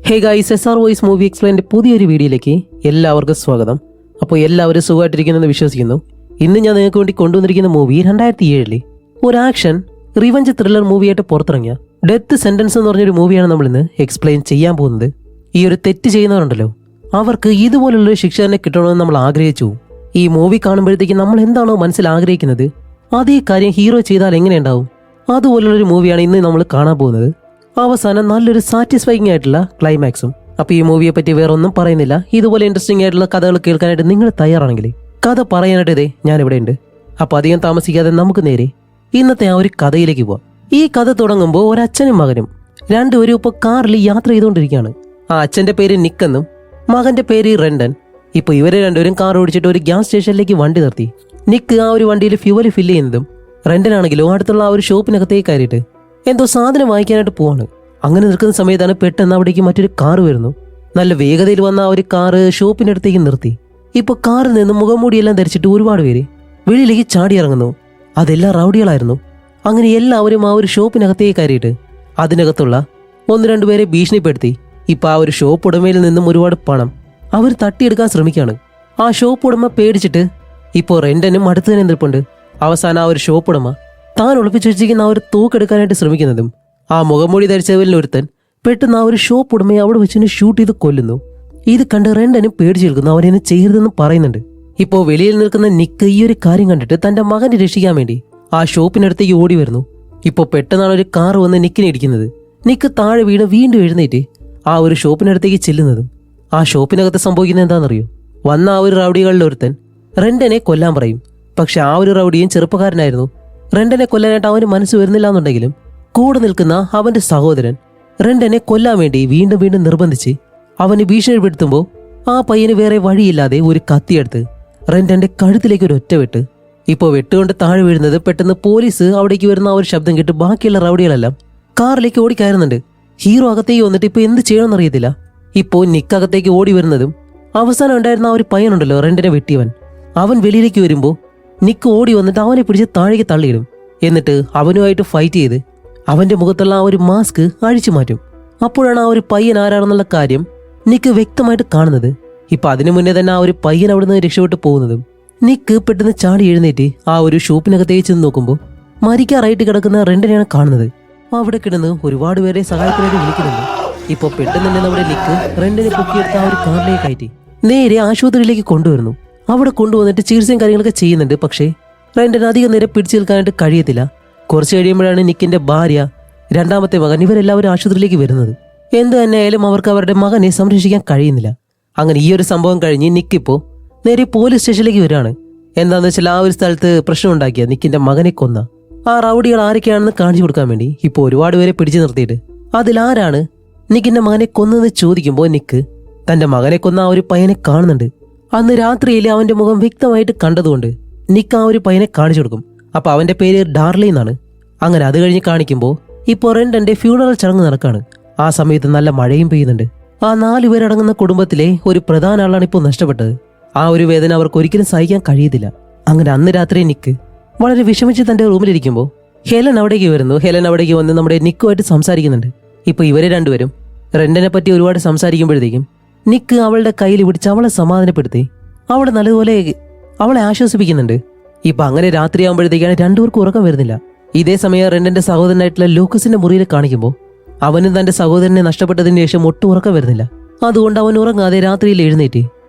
ഹേ guys, SR voice movie എക്സ്പ്ലെയിൻ്റെ പുതിയൊരു വീഡിയോയിലേക്ക് എല്ലാവർക്കും സ്വാഗതം. അപ്പോൾ എല്ലാവരും സുഖമായിട്ടിരിക്കുന്നെന്ന് വിശ്വസിക്കുന്നു. ഇന്ന് ഞാൻ നിങ്ങൾക്ക് വേണ്ടി കൊണ്ടുവന്നിരിക്കുന്ന മൂവി 2007 ഒരു ആക്ഷൻ റിവഞ്ച് ത്രില്ലർ മൂവിയായിട്ട് പുറത്തിറങ്ങിയ ഡെത്ത് സെന്റൻസ് എന്ന് പറഞ്ഞൊരു മൂവിയാണ് നമ്മളിന്ന് എക്സ്പ്ലെയിൻ ചെയ്യാൻ പോകുന്നത്. ഈ ഒരു തെറ്റ് ചെയ്യുന്നവരുണ്ടല്ലോ, അവർക്ക് ഇതുപോലുള്ളൊരു ശിക്ഷ തന്നെ കിട്ടണമെന്ന് നമ്മൾ ആഗ്രഹിച്ചു. ഈ മൂവി കാണുമ്പോഴത്തേക്ക് നമ്മൾ എന്താണോ മനസ്സിൽ ആഗ്രഹിക്കുന്നത് അതേ കാര്യം ഹീറോ ചെയ്താൽ എങ്ങനെയുണ്ടാവും, അതുപോലുള്ളൊരു മൂവിയാണ് ഇന്ന് നമ്മൾ കാണാൻ പോകുന്നത്. അവസാനം നല്ലൊരു സാറ്റിസ്ഫൈങ് ആയിട്ടുള്ള ക്ലൈമാക്സും. അപ്പോൾ ഈ മൂവിയെ പറ്റി വേറെ ഒന്നും പറയുന്നില്ല. ഇതുപോലെ ഇൻട്രസ്റ്റിംഗ് ആയിട്ടുള്ള കഥകൾ കേൾക്കാനായിട്ട് നിങ്ങൾ തയ്യാറാണെങ്കിൽ കഥ പറയാനായിട്ട് ഇതേ ഞാനിവിടെ ഉണ്ട്. അപ്പോൾ അധികം താമസിക്കാതെ നമുക്ക് നേരെ ഇന്നത്തെ ആ ഒരു കഥയിലേക്ക് പോവാം. ഈ കഥ തുടങ്ങുമ്പോൾ ഒരച്ഛനും മകനും രണ്ടുപേരും ഇപ്പോൾ കാറിൽ യാത്ര ചെയ്തുകൊണ്ടിരിക്കുകയാണ്. ആ അച്ഛൻ്റെ പേര് നിക്കെന്നും മകൻ്റെ പേര് റെൻഡൻ. ഇപ്പോൾ ഇവരെ രണ്ടുപേരും കാർ ഓടിച്ചിട്ട് ഒരു ഗ്യാസ് സ്റ്റേഷനിലേക്ക് വണ്ടി നിർത്തി. നിക്ക് ആ ഒരു വണ്ടിയിൽ ഫ്യൂവൽ ഫില്ല് ചെയ്യുന്നതും റെൻഡനാണെങ്കിലോ അടുത്തുള്ള ആ ഒരു ഷോപ്പിനകത്തേക്ക് കയറിയിട്ട് എന്തോ സാധനം വാങ്ങിക്കാനായിട്ട് പോവാണ്. അങ്ങനെ നിൽക്കുന്ന സമയത്താണ് പെട്ടെന്ന് അവിടേക്ക് മറ്റൊരു കാറ് വരുന്നു. നല്ല വേഗതയിൽ വന്ന ആ ഒരു കാറ് ഷോപ്പിൻ്റെ അടുത്തേക്ക് നിർത്തി. ഇപ്പോൾ കാറിൽ നിന്ന് മുഖംമൂടിയെല്ലാം ധരിച്ചിട്ട് ഒരുപാട് പേര് വെളിയിലേക്ക് ചാടി ഇറങ്ങുന്നു. അതെല്ലാം റൗഡികളായിരുന്നു. അങ്ങനെ എല്ലാവരും ആ ഒരു ഷോപ്പിനകത്തേക്ക് കയറിയിട്ട് അതിനകത്തുള്ള 1-2 പേരെ ഭീഷണിപ്പെടുത്തി ഇപ്പോൾ ആ ഒരു ഷോപ്പ് ഉടമയിൽ നിന്നും ഒരുപാട് പണം അവർ തട്ടിയെടുക്കാൻ ശ്രമിക്കുകയാണ്. ആ ഷോപ്പ് ഉടമ പേടിച്ചിട്ട് ഇപ്പോൾ റെൻഡനും അടുത്ത് തന്നെ നിൽപ്പുണ്ട്. അവസാനം ആ ഒരു ഷോപ്പ് ഉടമ താൻ ഒളിപ്പിച്ചു വെച്ചിരിക്കുന്ന ആ ഒരു തോക്കെടുക്കാനായിട്ട് ശ്രമിക്കുന്നതും ആ മുഖംമൂടി ധരിച്ചവരിൽ ഒരുത്തൻ പെട്ടെന്ന് ആ ഒരു ഷോപ്പ് ഉടമയെ അവിടെ വെച്ച് ഷൂട്ട് ചെയ്ത് കൊല്ലുന്നു. ഇത് കണ്ട് റെൻഡനും പേടിച്ചു നിൽക്കുന്നു. അവനെന്നെ ചെയ്യരുതെന്ന് പറയുന്നുണ്ട്. ഇപ്പോൾ വെളിയിൽ നിൽക്കുന്ന നിക്ക് ഈ ഒരു കാര്യം കണ്ടിട്ട് തന്റെ മകനെ രക്ഷിക്കാൻ വേണ്ടി ആ ഷോപ്പിനടുത്തേക്ക് ഓടി വരുന്നു. ഇപ്പോൾ പെട്ടെന്നാണ് ഒരു കാർ വന്ന് നിക്കിനെ ഇടിക്കുന്നത്. നിക്ക് താഴെ വീണ് വീണ്ടും എഴുന്നേറ്റ് ആ ഒരു ഷോപ്പിനടുത്തേക്ക് ചെല്ലുന്നതും ആ ഷോപ്പിനകത്ത് സംഭവിക്കുന്നത് എന്താണെന്നറിയോ? വന്ന ആ ഒരു റൗഡികളിൽ ഒരുത്തൻ റെൻഡനെ കൊല്ലാൻ പറയും. പക്ഷെ ആ ഒരു റൗഡിയും ചെറുപ്പക്കാരനായിരുന്നു. റെൻഡനെ കൊല്ലാനായിട്ട് അവന് മനസ്സ് വരുന്നില്ല എന്നുണ്ടെങ്കിലും കൂടെ നിൽക്കുന്ന അവന്റെ സഹോദരൻ റെൻഡനെ കൊല്ലാൻ വേണ്ടി വീണ്ടും വീണ്ടും നിർബന്ധിച്ച് അവന് ഭീഷണിപ്പെടുത്തുമ്പോൾ ആ പയ്യന് വേറെ വഴിയില്ലാതെ ഒരു കത്തിയെടുത്ത് റെൻഡന്റെ കഴുത്തിലേക്ക് ഒരു ഒറ്റ വെട്ട്. ഇപ്പോൾ വെട്ടുകൊണ്ട് താഴെ വീഴുന്നത് പെട്ടെന്ന് പോലീസ് അവിടേക്ക് വരുന്ന ആ ഒരു ശബ്ദം കേട്ട് ബാക്കിയുള്ള റൗഡികളെല്ലാം കാറിലേക്ക് ഓടിക്കയറുന്നുണ്ട്. ഹീറോ അകത്തേക്ക് വന്നിട്ട് ഇപ്പോൾ എന്ത് ചെയ്യണമെന്നറിയത്തില്ല. ഇപ്പോൾ നിക്ക് അകത്തേക്ക് ഓടി വരുന്നതും അവസാനം ഉണ്ടായിരുന്ന ആ ഒരു പയ്യനുണ്ടല്ലോ റെൻഡനെ വെട്ടിയവൻ, അവൻ വെളിയിലേക്ക് വരുമ്പോൾ നിക്ക് ഓടി വന്നിട്ട് അവനെ പിടിച്ച് താഴേക്ക് തള്ളിയിടും. എന്നിട്ട് അവനുമായിട്ട് ഫൈറ്റ് ചെയ്ത് അവന്റെ മുഖത്തുള്ള ആ ഒരു മാസ്ക് അഴിച്ചു മാറ്റും. അപ്പോഴാണ് ആ ഒരു പയ്യൻ ആരാണെന്നുള്ള കാര്യം നിക്ക് വ്യക്തമായിട്ട് കാണുന്നത്. ഇപ്പൊ അതിനു മുന്നേ തന്നെ ആ ഒരു പയ്യൻ അവിടെ നിന്ന് രക്ഷപ്പെട്ട് പോകുന്നതും നിക്ക് പെട്ടെന്ന് ചാടി എഴുന്നേറ്റ് ആ ഒരു ഷോപ്പിനകത്തേക്ക് ചെന്ന് നോക്കുമ്പോൾ മരിക്കാറായിട്ട് കിടക്കുന്ന റെൻഡനെയാണ് കാണുന്നത്. അവിടെ കിടന്ന് ഒരുപാട് പേരെ സഹായത്തിനായിട്ട് വിളിക്കുന്നുണ്ട്. ഇപ്പോൾ പെട്ടെന്ന് തന്നെ നമ്മുടെ നിക്ക് റെൻഡനെ പൊക്കിയെടുത്ത് ആ ഒരു കാറിലേക്ക് കയറ്റി നേരെ ആശുപത്രിയിലേക്ക് കൊണ്ടുവരുന്നു. അവിടെ കൊണ്ടുവന്നിട്ട് ചികിത്സയും കാര്യങ്ങളൊക്കെ ചെയ്യുന്നുണ്ട്. പക്ഷേ റെൻഡൻ അധികം നേരം പിടിച്ചു നിൽക്കാനായിട്ട് കഴിയത്തില്ല. കുറച്ച് കഴിയുമ്പോഴാണ് നിക്കിന്റെ ഭാര്യ, രണ്ടാമത്തെ മകൻ ഇവരെല്ലാവരും ആശുപത്രിയിലേക്ക് വരുന്നത്. എന്ത് തന്നെയായാലും അവർക്ക് അവരുടെ മകനെ സംരക്ഷിക്കാൻ കഴിയുന്നില്ല. അങ്ങനെ ഈ ഒരു സംഭവം കഴിഞ്ഞ് നിക്കിപ്പോൾ നേരെ പോലീസ് സ്റ്റേഷനിലേക്ക് വരികയാണ്. എന്താണെന്ന് വെച്ചാൽ ആ ഒരു സ്ഥലത്ത് പ്രശ്നം ഉണ്ടാക്കിയ നിക്കിന്റെ മകനെ കൊന്ന ആ റൗഡികൾ ആരൊക്കെയാണെന്ന് കാണിച്ചു കൊടുക്കാൻ വേണ്ടി ഇപ്പോൾ ഒരുപാട് പേരെ പിടിച്ചു നിർത്തിയിട്ട് അതിലാരാണ് നിക്കിന്റെ മകനെ കൊന്നതെന്ന് ചോദിക്കുമ്പോൾ നിക്ക് തന്റെ മകനെ കൊന്ന ആ ഒരു പയ്യനെ കാണുന്നുണ്ട്. അന്ന് രാത്രിയിൽ അവന്റെ മുഖം വ്യക്തമായിട്ട് കണ്ടതുകൊണ്ട് നിക്ക് ആ ഒരു പയ്യനെ കാണിച്ചു കൊടുക്കും. അപ്പൊ അവന്റെ പേര് ഡാർലി എന്നാണ്. അങ്ങനെ അത് കഴിഞ്ഞ് കാണിക്കുമ്പോൾ ഇപ്പോൾ റെൻഡന്റെ ഫ്യൂണറൽ ചടങ്ങ് നടക്കാണ്. ആ സമയത്ത് നല്ല മഴയും പെയ്യുന്നുണ്ട്. ആ 4 പേരടങ്ങുന്ന കുടുംബത്തിലെ ഒരു പ്രധാന ആളാണ് ഇപ്പോൾ നഷ്ടപ്പെട്ടത്. ആ ഒരു വേദന അവർക്ക് ഒരിക്കലും സഹിക്കാൻ കഴിയത്തില്ല. അങ്ങനെ അന്ന് രാത്രി നിക്ക് വളരെ വിഷമിച്ച് തന്റെ റൂമിലിരിക്കുമ്പോൾ ഹെലൻ അവിടേക്ക് വരുന്നു. ഹെലൻ അവിടേക്ക് വന്ന് നമ്മുടെ നിക്കുമായിട്ട് സംസാരിക്കുന്നുണ്ട്. ഇപ്പൊ ഇവരെ രണ്ടുപേരും റെൻഡനെ പറ്റി ഒരുപാട് സംസാരിക്കുമ്പോഴത്തേക്കും നിക്ക് അവളുടെ കയ്യിൽ പിടിച്ച് അവളെ സമാധാനപ്പെടുത്തി അവളെ നല്ലതുപോലെ അവളെ ആശ്വസിപ്പിക്കുന്നുണ്ട്. ഇപ്പൊ അങ്ങനെ രാത്രിയാകുമ്പോഴത്തേക്കാണ് രണ്ടുപേർക്കും ഉറക്കം വരുന്നില്ല. ഇതേ സമയം റെൻഡന്റെ സഹോദരനായിട്ടുള്ള ലൂക്കസിന്റെ മുറിയിൽ കാണിക്കുമ്പോൾ അവനും തന്റെ സഹോദരനെ നഷ്ടപ്പെട്ടതിന് ശേഷം ഒട്ടും ഉറക്കം വരുന്നില്ല. അതുകൊണ്ട് അവൻ ഉറങ്ങാതെ രാത്രിയിൽ എഴുന്നേറ്റ്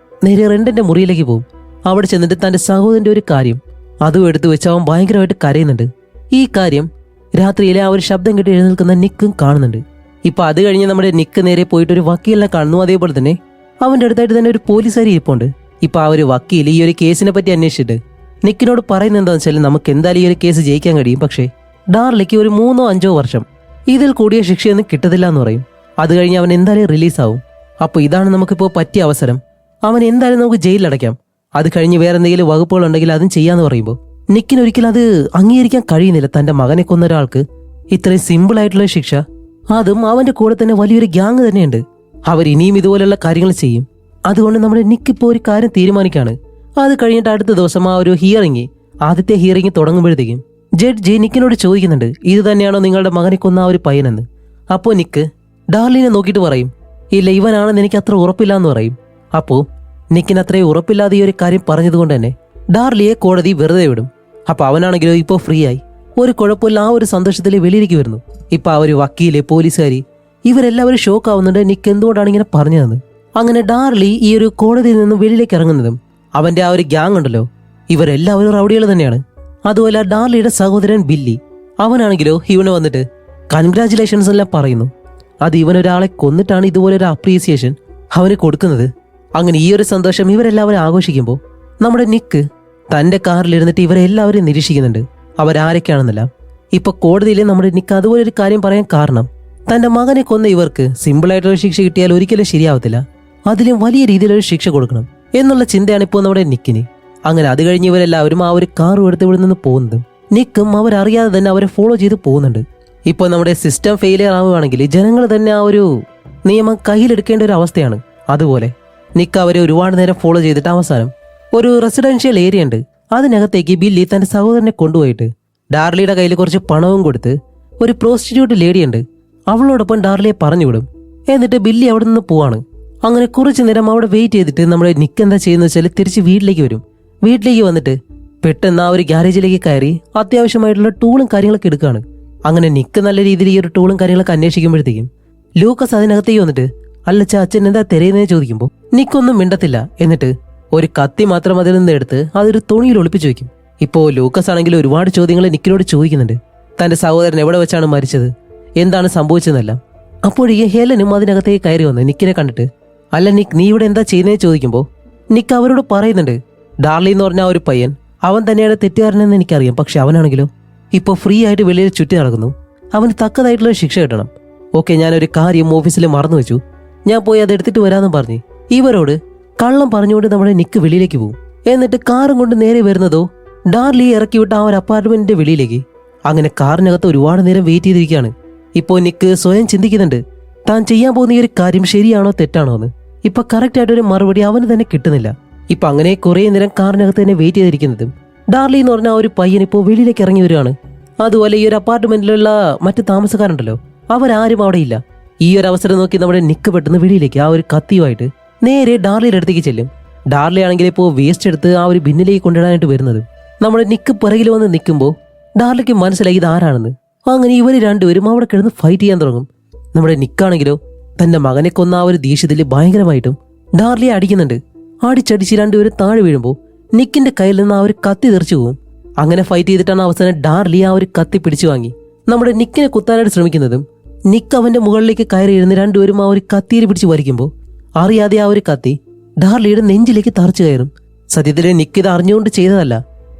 നേരെ റെൻഡന്റെ മുറിയിലേക്ക് പോകും. അവിടെ ചെന്നിട്ട് തന്റെ സഹോദരന്റെ ഒരു കാര്യം അതും എടുത്തു വെച്ച് അവൻ ഭയങ്കരമായിട്ട് കരയുന്നുണ്ട്. ഈ കാര്യം രാത്രിയിലെ ആ ഒരു ശബ്ദം കേട്ട് എഴുന്നേൽക്കുന്ന നിക്കും കാണുന്നുണ്ട്. ഇപ്പൊ അത് കഴിഞ്ഞ് നമ്മുടെ നിക്ക് നേരെ പോയിട്ട് ഒരു വക്കീലിനെ കാണുന്നു. അതേപോലെ തന്നെ അവന്റെ അടുത്തായിട്ട് തന്നെ ഒരു പോലീസുകാരി ഇരിപ്പുണ്ട്. ഇപ്പൊ ആ ഒരു വക്കീൽ ഈ ഒരു കേസിനെ പറ്റി അന്വേഷിച്ചിട്ട് നിക്കിനോട് പറയുന്നത് എന്താണെന്ന് വെച്ചാൽ നമുക്ക് എന്തായാലും ഈ ഒരു കേസ് ജയിക്കാൻ കഴിയും, പക്ഷേ ഡാർലിക്ക് ഒരു 3-5 വർഷം ഇതിൽ കൂടിയ ശിക്ഷയൊന്നും കിട്ടത്തില്ല എന്ന് പറയും. അത് കഴിഞ്ഞ് അവൻ എന്തായാലും റിലീസാവും. അപ്പോൾ ഇതാണ് നമുക്കിപ്പോൾ പറ്റിയ അവസരം. അവൻ എന്തായാലും നമുക്ക് ജയിലിലടയ്ക്കാം. അത് കഴിഞ്ഞ് വേറെ എന്തെങ്കിലും വകുപ്പുകൾ ഉണ്ടെങ്കിൽ അതും ചെയ്യാന്ന് പറയുമ്പോൾ നിക്കിനൊരിക്കലും അത് അംഗീകരിക്കാൻ കഴിയുന്നില്ല. തന്റെ മകനെ കൊന്ന ഒരാൾക്ക് ഇത്രയും സിമ്പിൾ ആയിട്ടുള്ള ശിക്ഷ, അതും അവന്റെ കൂടെ തന്നെ വലിയൊരു ഗ്യാങ് തന്നെയുണ്ട്. അവർ ഇനിയും ഇതുപോലെയുള്ള കാര്യങ്ങൾ ചെയ്യും. അതുകൊണ്ട് നമ്മുടെ നിക്കിപ്പോൾ ഒരു കാര്യം തീരുമാനിക്കാണ്. അത് കഴിഞ്ഞിട്ട് അടുത്ത ദിവസം ആ ഒരു ഹിയറിംഗ്, ആദ്യത്തെ ഹിയറിംഗ് തുടങ്ങുമ്പോഴത്തേക്കും ജഡ്ജി നിക്കിനോട് ചോദിക്കുന്നുണ്ട്, ഇത് തന്നെയാണോ നിങ്ങളുടെ മകനെ കൊന്ന ആ ഒരു പയ്യനെന്ന്. അപ്പോൾ നിക്ക് ഡാർലിനെ നോക്കിയിട്ട് പറയും, ഇല്ല ഇവനാണെന്ന് എനിക്ക് അത്ര ഉറപ്പില്ല എന്ന് പറയും. അപ്പോൾ നിക്കിന് അത്രയും ഉറപ്പില്ലാതെ ഈ ഒരു കാര്യം പറഞ്ഞതുകൊണ്ട് തന്നെ ഡാർലിയെ കോടതി വെറുതെ വിടും. അപ്പോൾ അവനാണെങ്കിലോ ഇപ്പോൾ ഫ്രീ ആയി ഒരു കുഴപ്പമില്ല ആ ഒരു സന്തോഷത്തിൽ വെളിയിലേക്ക് വരുന്നു. ഇപ്പൊ ആ ഒരു വക്കീല്, പോലീസുകാരി ഇവരെല്ലാവരും ഷോക്ക് ആവുന്നുണ്ട് നിക്ക് എന്തുകൊണ്ടാണ് ഇങ്ങനെ പറഞ്ഞതെന്ന്. അങ്ങനെ ഡാർലി ഈ ഒരു കോടതിയിൽ നിന്ന് വെളിയിലേക്ക് ഇറങ്ങുന്നതും അവന്റെ ആ ഒരു ഗ്യാങ് ഉണ്ടല്ലോ, ഇവരെല്ലാവരും റൗഡികൾ തന്നെയാണ്. അതുപോലെ ഡാർലിയുടെ സഹോദരൻ ബില്ലി, അവനാണെങ്കിലോ ഇവന് വന്നിട്ട് കൺഗ്രാറ്റുലേഷൻസ് എല്ലാം പറയുന്നു. അത് ഇവനൊരാളെ കൊന്നിട്ടാണ് ഇതുപോലെ ഒരു അപ്രീസിയേഷൻ അവന് കൊടുക്കുന്നത്. അങ്ങനെ ഈ ഒരു സന്തോഷം ഇവരെല്ലാവരും ആഘോഷിക്കുമ്പോൾ നമ്മുടെ നിക്ക് തന്റെ കാറിലിരുന്നിട്ട് ഇവരെല്ലാവരും നിരീക്ഷിക്കുന്നുണ്ട്, അവരാരൊക്കെയാണെന്നല്ല. ഇപ്പൊ കോടതിയിൽ നമ്മുടെ നിക്ക് അതുപോലെ ഒരു കാര്യം പറയാൻ കാരണം, തന്റെ മകനെ കൊന്ന ഇവർക്ക് സിമ്പിളായിട്ടുള്ള ശിക്ഷ കിട്ടിയാൽ ഒരിക്കലും ശരിയാവത്തില്ല, അതിലും വലിയ രീതിയിലൊരു ശിക്ഷ കൊടുക്കണം എന്നുള്ള ചിന്തയാണ് ഇപ്പോൾ നമ്മുടെ നിക്കിന്. അങ്ങനെ അത് കഴിഞ്ഞ് ഇവരെല്ലാവരും ആ ഒരു കാർ എടുത്ത് ഇവിടെ നിന്ന് പോകുന്നതും നിക്കും അവരറിയാതെ തന്നെ അവരെ ഫോളോ ചെയ്ത് പോകുന്നുണ്ട്. ഇപ്പൊ നമ്മുടെ സിസ്റ്റം ഫെയിലിയർ ആവുകയാണെങ്കിൽ ജനങ്ങൾ തന്നെ ആ ഒരു നിയമം കയ്യിലെടുക്കേണ്ട ഒരു അവസ്ഥയാണ്. അതുപോലെ നിക്ക് അവരെ ഒരുപാട് നേരം ഫോളോ ചെയ്തിട്ട് അവസാനം ഒരു റെസിഡൻഷ്യൽ ഏരിയ ഉണ്ട്, അതിനകത്തേക്ക് ബില്ലി തന്റെ സഹോദരനെ കൊണ്ടുപോയിട്ട് ഡാർലിയുടെ കയ്യിൽ കുറച്ച് പണവും കൊടുത്ത് ഒരു പ്രോസ്റ്റിറ്റ്യൂട്ട് ലേഡിയുണ്ട് അവളോടൊപ്പം ഡാർലിയെ പറഞ്ഞുവിടും. എന്നിട്ട് ബില്ലി അവിടെ നിന്ന് പോവാണ്. അങ്ങനെ കുറച്ചു നേരം അവിടെ വെയിറ്റ് ചെയ്തിട്ട് നമ്മുടെ നിക്ക് എന്താ ചെയ്യുന്ന വെച്ചാൽ തിരിച്ച് വീട്ടിലേക്ക് വരും. വീട്ടിലേക്ക് വന്നിട്ട് പെട്ടെന്ന് ആ ഒരു ഗ്യാരേജിലേക്ക് കയറി അത്യാവശ്യമായിട്ടുള്ള ടൂളും കാര്യങ്ങളൊക്കെ എടുക്കുകയാണ്. അങ്ങനെ നിക്ക് നല്ല രീതിയിൽ ഈ ഒരു ടൂളും കാര്യങ്ങളൊക്കെ അന്വേഷിക്കുമ്പോഴത്തേക്കും ലൂക്കസ് അതിനകത്തേക്ക് വന്നിട്ട്, അല്ലച്ച അച്ഛൻ എന്താ തിരയുന്നതെന്ന് ചോദിക്കുമ്പോൾ നിക്കൊന്നും മിണ്ടത്തില്ല. എന്നിട്ട് ഒരു കത്തി മാത്രം അതിൽ നിന്ന് എടുത്ത് അതൊരു തുണിയിൽ ഒളിപ്പിച്ചു വയ്ക്കും. ഇപ്പോൾ ലൂക്കസ് ആണെങ്കിൽ ഒരുപാട് ചോദ്യങ്ങൾ നിക്കിനോട് ചോദിക്കുന്നുണ്ട്, തന്റെ സഹോദരൻ എവിടെ വെച്ചാണ് മരിച്ചത്, എന്താണ് സംഭവിച്ചതെന്നെല്ലാം. അപ്പോഴേക്കും ഹെലനും അതിനകത്തേക്ക് കയറി വന്ന് നിക്കിനെ കണ്ടിട്ട്, അല്ല നിക്ക് നീ ഇവിടെ എന്താ ചെയ്യുന്നതെന്ന് ചോദിക്കുമ്പോൾ നിക്ക് അവരോട് പറയുന്നുണ്ട്, ഡാർലി എന്ന് പറഞ്ഞ ആ ഒരു പയ്യൻ അവൻ തന്നെയാണ് തെറ്റുകാരനെന്ന് എനിക്കറിയാം, പക്ഷെ അവനാണെങ്കിലോ ഇപ്പോൾ ഫ്രീ ആയിട്ട് വെളിയിൽ ചുറ്റി നടക്കുന്നു, അവന് തക്കതായിട്ടുള്ള ശിക്ഷ കിട്ടണം. ഓക്കെ, ഞാനൊരു കാര്യം ഓഫീസിൽ മറന്നു വെച്ചു, ഞാൻ പോയി അത് എടുത്തിട്ട് വരാമെന്ന് പറഞ്ഞ് ഇവരോട് കള്ളം പറഞ്ഞുകൊണ്ട് നമ്മുടെ നിക്ക് വെളിയിലേക്ക് പോകും. എന്നിട്ട് കാറും കൊണ്ട് നേരെ വരുന്നതോ ഡാർലി ഇറക്കി വിട്ട ആ ഒരു അപ്പാർട്ട്മെന്റിന്റെ വെളിയിലേക്ക്. അങ്ങനെ കാറിനകത്ത് ഒരുപാട് നേരം വെയിറ്റ് ചെയ്തിരിക്കുകയാണ്. ഇപ്പോൾ നിക്ക് സ്വയം ചിന്തിക്കുന്നുണ്ട്, താൻ ചെയ്യാൻ പോകുന്ന ഈ ഒരു കാര്യം ശരിയാണോ തെറ്റാണോ എന്ന്. ഇപ്പൊ കറക്റ്റ് ആയിട്ടൊരു മറുപടി അവന് തന്നെ കിട്ടുന്നില്ല. ഇപ്പൊ അങ്ങനെ കുറെ നേരം കാറിനകത്ത് തന്നെ വെയിറ്റ് ചെയ്തിരിക്കുന്നതും ഡാർലി എന്ന് പറഞ്ഞ ആ ഒരു പയ്യൻ ഇപ്പോൾ വെളിയിലേക്ക് ഇറങ്ങി വരികയാണ്. അതുപോലെ ഈ ഒരു അപ്പാർട്ട്മെന്റിലുള്ള മറ്റ് താമസക്കാരുണ്ടല്ലോ, അവരാരും അവിടെ ഇല്ല. ഈ ഒരു അവസരം നോക്കി നമ്മുടെ നിക്ക് പെട്ടെന്ന് വെളിയിലേക്ക് ആ ഒരു കത്തിയുമായിട്ട് നേരെ ഡാർലിയുടെ അടുത്തേക്ക് ചെല്ലും. ഡാർലി ആണെങ്കിൽ ഇപ്പോൾ വേസ്റ്റ് എടുത്ത് ആ ഒരു ബിന്നിലേക്ക് കൊണ്ടിടാനായിട്ട് വരുന്നത് നമ്മുടെ നിക്ക് പിറകിൽ വന്ന് നിൽക്കുമ്പോൾ ഡാർലിക്ക് മനസ്സിലായി ഇത് ആരാണെന്ന്. അങ്ങനെ ഇവർ രണ്ടുപേരും അവിടെ കിടന്ന് ഫൈറ്റ് ചെയ്യാൻ തുടങ്ങും. നമ്മുടെ നിക്കാണെങ്കിലോ തന്റെ മകനെ കൊന്ന ആ ഒരു ദേഷ്യത്തിൽ ഭയങ്കരമായിട്ടും ഡാർലിയെ അടിക്കുന്നുണ്ട്. അടിച്ചടിച്ച് രണ്ടുപേരും താഴെ വീഴുമ്പോൾ നിക്കിന്റെ കയ്യിൽ നിന്ന് ആ ഒരു കത്തി തെറിച്ചു പോകും. അങ്ങനെ ഫൈറ്റ് ചെയ്തിട്ടാണ് അവസാനം ഡാർലി ആ ഒരു കത്തി പിടിച്ചു വാങ്ങി നമ്മുടെ നിക്കിനെ കുത്താനായിട്ട് ശ്രമിക്കുന്നതും നിക്ക് അവന്റെ മുകളിലേക്ക് കയറി ഇരുന്ന് രണ്ടുപേരും ആ ഒരു കത്തിയിൽ പിടിച്ച് വലിക്കുമ്പോൾ അറിയാതെ ആ ഒരു കത്തി ഡാർലിയുടെ നെഞ്ചിലേക്ക് തറച്ചു കയറും. സത്യത്തിലെ നിക്ക് ഇത് അറിഞ്ഞുകൊണ്ട് ചെയ്തതല്ല,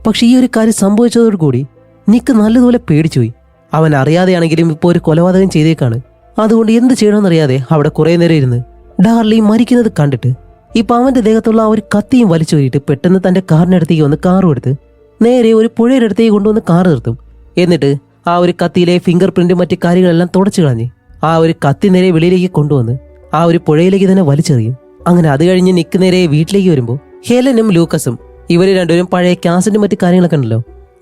പക്ഷെ ഈ ഒരു കാര്യം സംഭവിച്ചതോടുകൂടി നിക്ക് നല്ലതുപോലെ പേടിച്ചുപോയി. അവൻ അറിയാതെയാണെങ്കിലും ഇപ്പോൾ ഒരു കൊലപാതകം ചെയ്തേക്കാണ്. അതുകൊണ്ട് എന്ത് ചെയ്യണമെന്നറിയാതെ അവിടെ കുറെ നേരം ഇരുന്ന് ഡാർലി മരിക്കുന്നത് കണ്ടിട്ട് ഇപ്പൊ അവന്റെ ദേഹത്തുള്ള ആ ഒരു കത്തിയും വലിച്ചോരിയിട്ട് പെട്ടെന്ന് തന്റെ കാറിനടുത്തേക്ക് വന്ന് കാറും എടുത്ത് നേരെ ഒരു പുഴയുടെ അടുത്തേക്ക് കൊണ്ടുവന്ന് കാർ നിർത്തും. എന്നിട്ട് ആ ഒരു കത്തിയിലെ ഫിംഗർ പ്രിന്റും മറ്റു കാര്യങ്ങളെല്ലാം തുടച്ചു കളഞ്ഞ് ആ ഒരു കത്തി നേരെ വെളിയിലേക്ക് കൊണ്ടുവന്ന് ആ ഒരു പുഴയിലേക്ക് തന്നെ വലിച്ചെറിയും. അങ്ങനെ അത് കഴിഞ്ഞ് നിക്ക് നേരെ വീട്ടിലേക്ക് വരുമ്പോൾ ഹെലനും ലൂക്കസും ഇവര് രണ്ടുപേരും പഴയ കാസറ്റും മറ്റു കാര്യങ്ങളൊക്കെ ഉണ്ടല്ലോ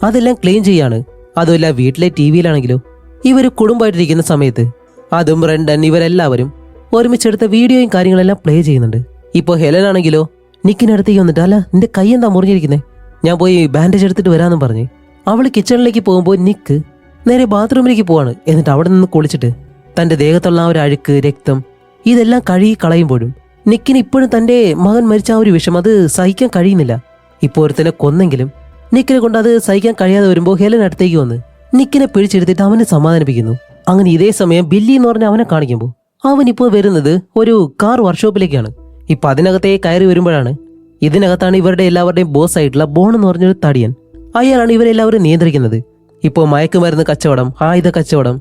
അതെല്ലാം ക്ലീൻ ചെയ്യാണ്. അതുമല്ല വീട്ടിലെ ടിവിയിലാണെങ്കിലോ ഇവര് കുടുംബമായിട്ടിരിക്കുന്ന സമയത്ത് അതും റെൻഡൻ ഇവരെല്ലാവരും ഒരുമിച്ചെടുത്ത വീഡിയോയും കാര്യങ്ങളെല്ലാം പ്ലേ ചെയ്യുന്നുണ്ട്. ഇപ്പോൾ ഹെലൻ ആണെങ്കിലോ നിക്കിനടുത്തേക്ക് വന്നിട്ട്, അല്ല നിന്റെ കൈ എന്താ മുറിഞ്ഞിരിക്കുന്നത്, ഞാൻ പോയി ബാൻഡേജ് എടുത്തിട്ട് വരാമെന്നും പറഞ്ഞ് അവൾ കിച്ചണിലേക്ക് പോകുമ്പോൾ നിക്ക് നേരെ ബാത്റൂമിലേക്ക് പോവാണ്. എന്നിട്ട് അവിടെ നിന്ന് കുളിച്ചിട്ട് തന്റെ ദേഹത്തുള്ള ആ ഒരു അഴുക്ക്, രക്തം ഇതെല്ലാം കഴുകി കളയുമ്പോഴും നിക്കിന് ഇപ്പോഴും തന്റെ മകൻ മരിച്ച ആ ഒരു വിഷം അത് സഹിക്കാൻ കഴിയുന്നില്ല. ഇപ്പോൾ ഒരുത്തനെ കൊന്നെങ്കിലും നിക്കിനെ കൊണ്ട് അത് സഹിക്കാൻ കഴിയാതെ വരുമ്പോൾ ഹെലൻ അടുത്തേക്ക് വന്ന് നിക്കിനെ പിടിച്ചെടുത്തിട്ട് അവനെ സമാധാനിപ്പിക്കുന്നു. അങ്ങനെ ഇതേ സമയം ബില്ലി എന്ന് പറഞ്ഞ അവനെ കാണിക്കുമ്പോൾ അവൻ ഇപ്പോൾ വരുന്നത് ഒരു കാർ വർക്ക്ഷോപ്പിലേക്കാണ്. ഇപ്പൊ അതിനകത്തേക്ക് കയറി വരുമ്പോഴാണ് ഇതിനകത്താണ് ഇവരുടെ എല്ലാവരുടെയും ബോസ് ആയിട്ടുള്ള ബോൺ എന്ന് പറഞ്ഞൊരു തടിയൻ. അയാളാണ് ഇവരെല്ലാവരും നിയന്ത്രിക്കുന്നത്. ഇപ്പോൾ മയക്കുമരുന്ന് കച്ചവടം, ആയുധ കച്ചവടം,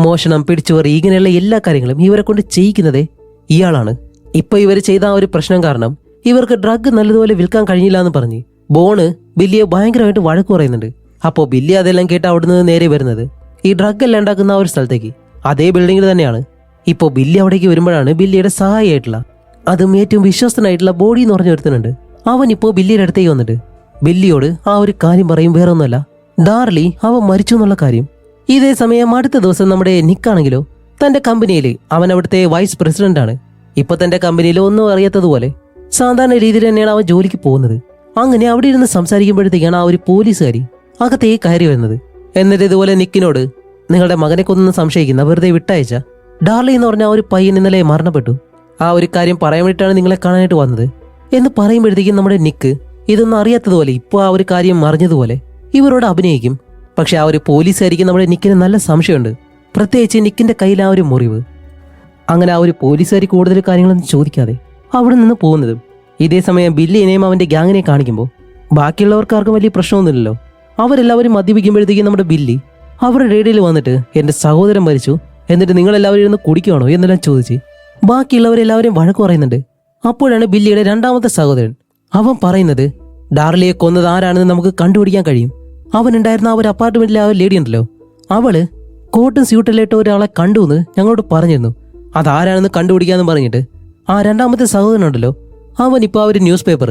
മോഷണം, പിടിച്ചുപറി ഇങ്ങനെയുള്ള എല്ലാ കാര്യങ്ങളും ഇവരെ കൊണ്ട് ചെയ്യിക്കുന്നതേ ഇയാളാണ്. ഇപ്പൊ ഇവർ ചെയ്ത ആ ഒരു പ്രശ്നം കാരണം ഇവർക്ക് ഡ്രഗ് നല്ലതുപോലെ വിൽക്കാൻ കഴിഞ്ഞില്ല എന്ന് പറഞ്ഞ് ബോണ് ബില്ലിയെ ഭയങ്കരമായിട്ട് വഴക്ക് പറയുന്നുണ്ട്. അപ്പോൾ ബില്ലി അതെല്ലാം കേട്ട് അവിടുന്ന് നേരെ വരുന്നത് ഈ ഡ്രഗ് എല്ലാം ഉണ്ടാക്കുന്ന ആ ഒരു സ്ഥലത്തേക്ക്, അതേ ബിൽഡിങ്ങിൽ തന്നെയാണ്. ഇപ്പോൾ ബില്ലി അവിടേക്ക് വരുമ്പോഴാണ് ബില്ലിയുടെ സഹായിയായിട്ടുള്ള അതും ഏറ്റവും വിശ്വസ്തനായിട്ടുള്ള ബോഡി എന്ന് പറഞ്ഞ ഒരുത്തനുണ്ട്. അവൻ ഇപ്പോൾ ബില്ലിയുടെ അടുത്തേക്ക് വന്നിട്ട് ബില്ലിയോട് ആ ഒരു കാര്യം പറയും. വേറെ ഒന്നുമല്ല, ഡാർലി അവൻ മരിച്ചു എന്നുള്ള കാര്യം. ഇതേ സമയം അടുത്ത ദിവസം നമ്മുടെ നിക്കാണെങ്കിലോ തന്റെ കമ്പനിയിൽ അവൻ അവിടുത്തെ വൈസ് പ്രസിഡന്റാണ്. ഇപ്പൊ തന്റെ കമ്പനിയിൽ ഒന്നും അറിയാത്തതുപോലെ സാധാരണ രീതിയിൽ തന്നെയാണ് അവൻ ജോലിക്ക് പോകുന്നത്. അങ്ങനെ അവിടെ ഇരുന്ന് സംസാരിക്കുമ്പോഴത്തേക്കാണ് ആ ഒരു പോലീസുകാരി അകത്തേക്ക് കയറി വരുന്നത്. എന്നിട്ട് ഇതുപോലെ നിക്കിനോട് നിങ്ങളുടെ മകനെ കൊന്നു സംശയിക്കുന്ന വെറുതെ വിട്ടയച്ച ഡാർലി എന്ന് പറഞ്ഞ ആ ഒരു പയ്യൻ ഇന്നലെ മരണപ്പെട്ടു, ആ ഒരു കാര്യം പറയാൻ വേണ്ടിയിട്ടാണ് നിങ്ങളെ കാണാനായിട്ട് വന്നത് എന്ന് പറയുമ്പോഴത്തേക്കും നമ്മുടെ നിക്ക് ഇതൊന്നും അറിയാത്തതുപോലെ ഇപ്പോൾ ആ ഒരു കാര്യം അറിഞ്ഞതുപോലെ ഇവരോട് അഭിനയിക്കും. പക്ഷെ ആ ഒരു പോലീസുകാരിക്ക് നമ്മുടെ നിക്കിന് നല്ല സംശയമുണ്ട്, പ്രത്യേകിച്ച് നിക്കിന്റെ കയ്യിൽ ആ ഒരു മുറിവ്. അങ്ങനെ ആ ഒരു പോലീസുകാരി കൂടുതൽ കാര്യങ്ങളൊന്നും ചോദിക്കാതെ അവിടെ നിന്ന് പോകുന്നതും. ഇതേ സമയം ബില്ലിനെയും അവന്റെ ഗ്യാങ്ങിനെ കാണിക്കുമ്പോൾ ബാക്കിയുള്ളവർക്കാർക്കും വലിയ പ്രശ്നമൊന്നുമില്ലല്ലോ. അവരെല്ലാവരും മദ്യപിക്കുമ്പോഴത്തേക്കും നമ്മുടെ ബില്ലി അവരുടെ റേഡിയോയിൽ വന്നിട്ട് എന്റെ സഹോദരൻ മരിച്ചു, എന്നിട്ട് നിങ്ങളെല്ലാവരും ഇരുന്ന് കുടിക്കുകയാണോ എന്നെല്ലാം ചോദിച്ച് ബാക്കിയുള്ളവരെല്ലാവരും വഴക്ക് പറയുന്നുണ്ട്. അപ്പോഴാണ് ബില്ലിയുടെ രണ്ടാമത്തെ സഹോദരൻ അവൻ പറയുന്നത് ഡാർലിയെ കൊന്നത് ആരാണെന്ന് നമുക്ക് കണ്ടുപിടിക്കാൻ കഴിയും. അവൻ ഉണ്ടായിരുന്ന ആ ഒരു അപ്പാർട്ട്മെന്റിലെ ആ ഒരു ലേഡി ഉണ്ടല്ലോ, അവള് കോട്ടും സ്യൂട്ടിലിട്ട് ഒരാളെ കണ്ടുവെന്ന് ഞങ്ങളോട് പറഞ്ഞിരുന്നു, അതാരാണെന്ന് കണ്ടുപിടിക്കാന്ന് പറഞ്ഞിട്ട് ആ രണ്ടാമത്തെ സഹോദരൻ ഉണ്ടല്ലോ അവൻ ഇപ്പൊ ആ ഒരു ന്യൂസ് പേപ്പർ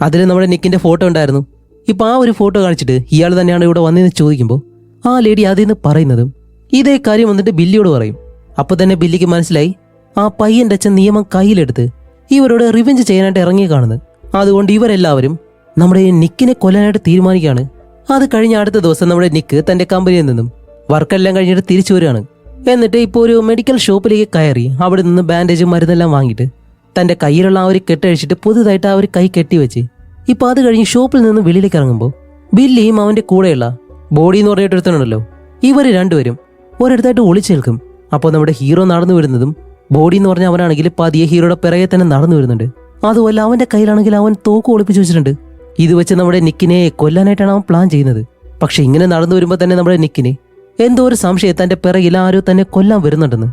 അതിൽ നമ്മുടെ നിക്കിന്റെ ഫോട്ടോ ഉണ്ടായിരുന്നു. ഇപ്പൊ ആ ഒരു ഫോട്ടോ കാണിച്ചിട്ട് ഇയാൾ തന്നെയാണ് ഇവിടെ വന്നതെന്ന് ചോദിക്കുമ്പോൾ ആ ലേഡി അതിൽ നിന്ന് പറയുന്നതും ഇതേ കാര്യം വന്നിട്ട് ബില്ലിയോട് പറയും. അപ്പൊ തന്നെ ബില്ലിക്ക് മനസ്സിലായി ആ പയ്യന്റെ അച്ഛൻ നിയമം കയ്യിലെടുത്ത് ഇവരോട് റിവെഞ്ച് ചെയ്യാനായിട്ട് ഇറങ്ങി കാണുന്നത്. അതുകൊണ്ട് ഇവരെല്ലാവരും നമ്മുടെ നിക്കിനെ കൊല്ലാനായിട്ട് തീരുമാനിക്കുകയാണ്. അത് കഴിഞ്ഞ അടുത്ത ദിവസം നമ്മുടെ നിക്ക് തന്റെ കമ്പനിയിൽ നിന്നും വർക്കെല്ലാം കഴിഞ്ഞിട്ട് തിരിച്ചു വരികയാണ്. എന്നിട്ട് ഇപ്പോൾ ഒരു മെഡിക്കൽ ഷോപ്പിലേക്ക് കയറി അവിടെ നിന്ന് ബാൻഡേജും മരുന്നെല്ലാം വാങ്ങിയിട്ട് തന്റെ കയ്യിലുള്ള ആ ഒരു കെട്ടഴിച്ചിട്ട് പുതുതായിട്ട് ആ ഒരു കൈ കെട്ടിവെച്ച് ഇപ്പൊ അത് കഴിഞ്ഞ് ഷോപ്പിൽ നിന്ന് വെളിയിലേക്ക് ഇറങ്ങുമ്പോൾ ബില്ലിയും അവന്റെ കൂടെയുള്ള ബോഡി എന്ന് പറഞ്ഞിട്ട് ഒരുത്തനുണ്ടല്ലോ, ഇവർ രണ്ടുപേരും ഒരിടത്തായിട്ട് ഒളിച്ചു നിൽക്കും. അപ്പോൾ നമ്മുടെ ഹീറോ നടന്നു വരുന്നതും ബോഡി എന്ന് പറഞ്ഞ അവനാണെങ്കിൽ പതിയെ ഹീറോയുടെ പിറകെ തന്നെ നടന്നു വരുന്നുണ്ട്. അതുപോലെ അവന്റെ കയ്യിലാണെങ്കിൽ അവൻ തോക്ക് ഒളിപ്പിച്ചു വെച്ചിട്ടുണ്ട്. ഇത് വെച്ച് നമ്മുടെ നിക്കിനെ കൊല്ലാനായിട്ടാണ് അവൻ പ്ലാൻ ചെയ്യുന്നത്. പക്ഷെ ഇങ്ങനെ നടന്നു വരുമ്പോൾ തന്നെ നമ്മുടെ നിക്കിനെ എന്തോ ഒരു സംശയം തന്റെ പിറകിൽ ആരോ തന്നെ കൊല്ലാൻ വരുന്നുണ്ടെന്ന്.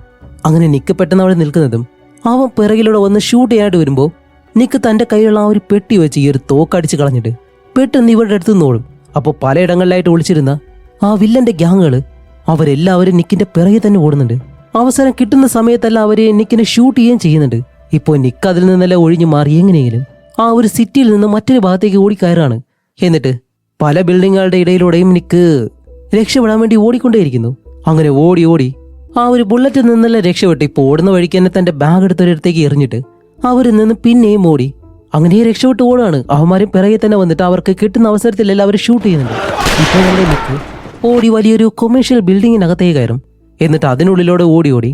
അങ്ങനെ നിക്ക് പെട്ടെന്ന് അവിടെ നിൽക്കുന്നതും അവൻ പിറകിലൂടെ വന്ന് ഷൂട്ട് ചെയ്യാനായിട്ട് വരുമ്പോൾ നിക്ക് തന്റെ കയ്യിലുള്ള ആ ഒരു പെട്ടി വെച്ച് ഈ ഒരു തോക്കടിച്ച് കളഞ്ഞിട്ട് പെട്ടെന്ന് ഇവരുടെ അടുത്ത് നിന്നോളും. അപ്പോൾ പലയിടങ്ങളിലായിട്ട് ഒളിച്ചിരുന്ന ആ വില്ലന്റെ ഗ്യാങ്ങുകള് അവരെല്ലാവരും നിക്കിന്റെ പിറകെ തന്നെ ഓടുന്നുണ്ട്. അവസരം കിട്ടുന്ന സമയത്തെല്ലാം അവര് നിക്കിനെ ഷൂട്ട് ചെയ്യുകയും ചെയ്യുന്നുണ്ട്. ഇപ്പോൾ നിക്ക് അതിൽ നിന്നെല്ലാം ഒഴിഞ്ഞു മാറി എങ്ങനെയെങ്കിലും ആ ഒരു സിറ്റിയിൽ നിന്ന് മറ്റൊരു ഭാഗത്തേക്ക് ഓടിക്കയറാണ്. എന്നിട്ട് പല ബിൽഡിങ്ങുകളുടെ ഇടയിലൂടെയും നിക്ക് രക്ഷപ്പെടാൻ വേണ്ടി ഓടിക്കൊണ്ടേയിരിക്കുന്നു. അങ്ങനെ ഓടി ഓടി ആ ഒരു ബുള്ളറ്റിൽ നിന്നെല്ലാം രക്ഷപ്പെട്ട് ഇപ്പോൾ ഓടുന്ന വഴിക്ക് തന്നെ തന്റെ ബാഗ് എടുത്തൊരിടത്തേക്ക് എറിഞ്ഞിട്ട് അവരിൽ നിന്ന് പിന്നെയും ഓടി അങ്ങനെ രക്ഷപ്പെട്ട് ഓടുകയാണ്. അവന്മാരും പിറകെ തന്നെ വന്നിട്ട് അവർക്ക് കിട്ടുന്ന അവസരത്തിലെല്ലാം അവർ ഷൂട്ട് ചെയ്യുന്നുണ്ട്. ഇപ്പോൾ നമ്മുടെ നിക്ക് ഓടി വലിയൊരു കൊമേഴ്ഷ്യൽ ബിൽഡിങ്ങിനകത്തേക്ക് കയറും. എന്നിട്ട് അതിനുള്ളിലൂടെ ഓടി ഓടി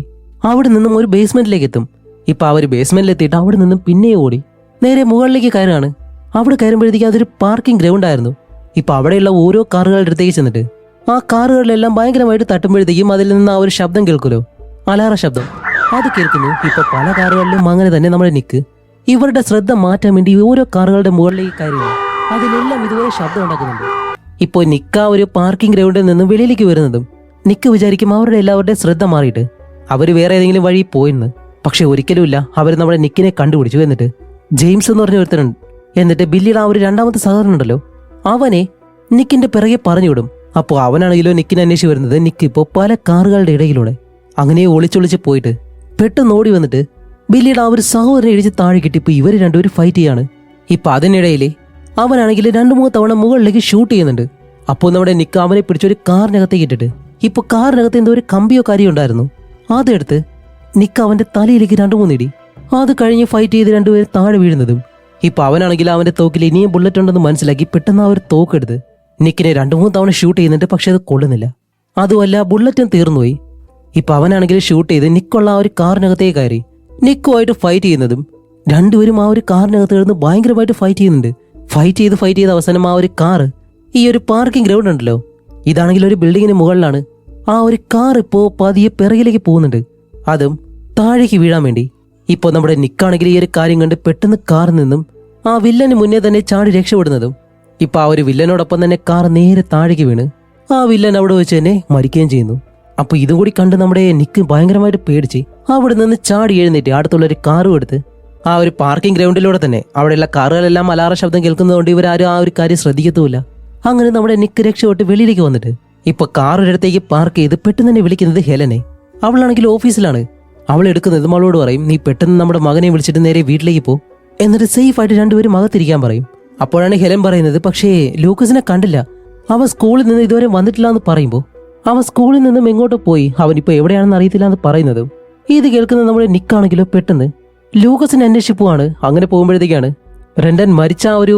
അവിടെ നിന്നും ഒരു ബേസ്മെന്റിലേക്ക് എത്തും. ഇപ്പൊ അവർ ബേസ്മെന്റിലെത്തിയിട്ട് അവിടെ നിന്നും പിന്നെയും ഓടി നേരെ മുകളിലേക്ക് കയറാണ്. അവിടെ കയറുമ്പോഴത്തേക്ക് അതൊരു പാർക്കിംഗ് ഗ്രൗണ്ട് ആയിരുന്നു. ഇപ്പൊ അവിടെയുള്ള ഓരോ കാറുകളുടെ അടുത്തേക്ക് ചെന്നിട്ട് ആ കാറുകളിലെല്ലാം ഭയങ്കരമായിട്ട് തട്ടുമ്പോഴത്തേക്കും അതിൽ നിന്ന് ആ ഒരു ശബ്ദം കേൾക്കുമല്ലോ, അലാറ ശബ്ദം, അത് കേൾക്കുന്നു. ഇപ്പൊ പല കാറുകളിലും അങ്ങനെ തന്നെ നമ്മുടെ നിക്ക് ഇവരുടെ ശ്രദ്ധ മാറ്റാൻ വേണ്ടി ഓരോ കാറുകളുടെ മുകളിലേക്ക് കയറുന്നു. അതിലെല്ലാം ഇതുപോലെ ശബ്ദം ഉണ്ടാക്കുന്നുണ്ട്. ഇപ്പോൾ നിക്ക ഒരു പാർക്കിംഗ് ഗ്രൗണ്ടിൽ നിന്ന് വെളിയിലേക്ക് വരുന്നതും നിക്ക് വിചാരിക്കും അവരുടെ എല്ലാവരുടെയും ശ്രദ്ധ മാറിയിട്ട് അവർ വേറെ ഏതെങ്കിലും വഴി പോയെന്ന്. പക്ഷെ ഒരിക്കലുമില്ല, അവർ നമ്മുടെ നിക്കിനെ കണ്ടുപിടിച്ചു. എന്നിട്ട് ജെയിംസ് എന്ന് പറഞ്ഞ ഒരുത്തനുണ്ട്. എന്നിട്ട് ബില്ലിയുടെ ആ ഒരു രണ്ടാമത്തെ സഹോദരൻ ഉണ്ടല്ലോ, അവനെ നിക്കിന്റെ പിറകെ പറഞ്ഞുവിടും. അപ്പോൾ അവനാണെങ്കിലോ നിക്കിനെ അന്വേഷിച്ച് വരുന്നത്. നിക്ക് ഇപ്പോൾ പല കാറുകളുടെ ഇടയിലൂടെ അങ്ങനെ ഒളിച്ചൊളിച്ച് പോയിട്ട് പെട്ടെന്ന് ഓടി വന്നിട്ട് ബില്ലിയുടെ ആ ഒരു സഹോദരനെ ഇടിച്ച് താഴെ കിട്ടി. ഇപ്പോൾ ഇവർ രണ്ടുപേരും ഫൈറ്റ് ചെയ്യാണ്. ഇപ്പൊ അതിനിടയിൽ അവനാണെങ്കിൽ 2-3 തവണ മുകളിലേക്ക് ഷൂട്ട് ചെയ്യുന്നുണ്ട്. അപ്പോൾ നമ്മുടെ നിക്ക് അവനെ പിടിച്ചൊരു കാറിനകത്തേക്ക് ഇട്ടിട്ട് ഇപ്പൊ കാറിനകത്ത് എന്തോ ഒരു കമ്പിയോ കാര്യം ഉണ്ടായിരുന്നു, അതെടുത്ത് നിക്ക് അവന്റെ തലയിലേക്ക് 2-3 ഇടി. അത് കഴിഞ്ഞ് ഫൈറ്റ് ചെയ്ത് രണ്ടുപേരും താഴെ വീഴുന്നതും ഇപ്പൊ അവനാണെങ്കിൽ അവന്റെ തോക്കിൽ ഇനിയും ബുള്ളറ്റ് ഉണ്ടെന്ന് മനസ്സിലാക്കി പെട്ടെന്ന് ആ ഒരു തോക്കെടുത്ത് നിക്കിനെ 2-3 തവണ ഷൂട്ട് ചെയ്യുന്നുണ്ട്. പക്ഷെ അത് കൊള്ളുന്നില്ല. അതുമല്ല, ബുള്ളറ്റും തീർന്നുപോയി. ഇപ്പൊ അവനാണെങ്കിൽ ഷൂട്ട് ചെയ്ത് നിക്കുള്ള ആ ഒരു കാറിനകത്തേക്ക് കയറി നിക്കുമായിട്ട് ഫൈറ്റ് ചെയ്യുന്നതും രണ്ടുപേരും ആ ഒരു കാറിനകത്ത് കിടന്ന് ഭയങ്കരമായിട്ട് ഫൈറ്റ് ചെയ്യുന്നുണ്ട്. ഫൈറ്റ് ചെയ്ത് അവസാനം ആ ഒരു കാറ് ഈ ഒരു പാർക്കിംഗ് ഗ്രൗണ്ട് ഉണ്ടല്ലോ, ഇതാണെങ്കിൽ ഒരു ബിൽഡിങ്ങിന് മുകളിലാണ്. ആ ഒരു കാർ ഇപ്പോ പതിയെ പിറകിലേക്ക് പോകുന്നുണ്ട്, അതും താഴേക്ക് വീഴാൻ വേണ്ടി. ഇപ്പോൾ നമ്മുടെ നിക്കാണെങ്കിൽ ഈ ഒരു കാര്യം കണ്ട് പെട്ടെന്ന് കാറിൽ നിന്നും ആ വില്ലന് മുന്നേ തന്നെ ചാടി രക്ഷപ്പെടുന്നതും ഇപ്പൊ ആ ഒരു വില്ലനോടൊപ്പം തന്നെ കാർ നേരെ താഴേക്ക് വീണ് ആ വില്ലൻ അവിടെ വെച്ച് തന്നെ മരിക്കുകയും ചെയ്യുന്നു. അപ്പൊ ഇതും കൂടി കണ്ട് നമ്മുടെ നിക്ക് ഭയങ്കരമായിട്ട് പേടിച്ച് അവിടെ നിന്ന് ചാടി എഴുന്നേറ്റ് അടുത്തുള്ള ഒരു കാറും എടുത്ത് ആ ഒരു പാർക്കിംഗ് ഗ്രൗണ്ടിലൂടെ തന്നെ അവിടെയുള്ള കാറുകളെല്ലാം അലാറ ശബ്ദം കേൾക്കുന്നതുകൊണ്ട് ഇവരാരും ആ ഒരു കാര്യം ശ്രദ്ധിക്കത്തുമില്ല. അങ്ങനെ നമ്മുടെ നിക്ക് രക്ഷപ്പെട്ട് വെളിയിലേക്ക് വന്നിട്ട് ഇപ്പൊ കാർ ഒരിടത്തേക്ക് പാർക്ക് ചെയ്ത് പെട്ടെന്ന് തന്നെ വിളിക്കുന്നത് ഹെലനെ. അവളാണെങ്കിൽ ഓഫീസിലാണ്. അവൾ എടുക്കുന്നതും അവളോട് പറയും, നീ പെട്ടെന്ന് നമ്മുടെ മകനെ വിളിച്ചിട്ട് നേരെ വീട്ടിലേക്ക് പോ, എന്നിട്ട് സേഫ് ആയിട്ട് രണ്ടുപേരും അകത്തിരിക്കാൻ പറയും. അപ്പോഴാണ് ഹെലൻ പറയുന്നത്, പക്ഷേ ലൂക്കസിനെ കണ്ടില്ല, അവൻ സ്കൂളിൽ നിന്ന് ഇതുവരെ വന്നിട്ടില്ല എന്ന് പറയുമ്പോൾ അവൻ സ്കൂളിൽ നിന്നും എങ്ങോട്ട് പോയി, അവനിപ്പോൾ എവിടെയാണെന്ന് അറിയത്തില്ല എന്ന് പറയുന്നതും ഇത് കേൾക്കുന്ന നമ്മുടെ നിക്കാണെങ്കിലോ പെട്ടെന്ന് ലൂക്കസിനെ അന്വേഷിച്ച് പോവാണ്. അങ്ങനെ പോകുമ്പോഴത്തേക്കാണ് റെൻഡൻ മരിച്ച ആ ഒരു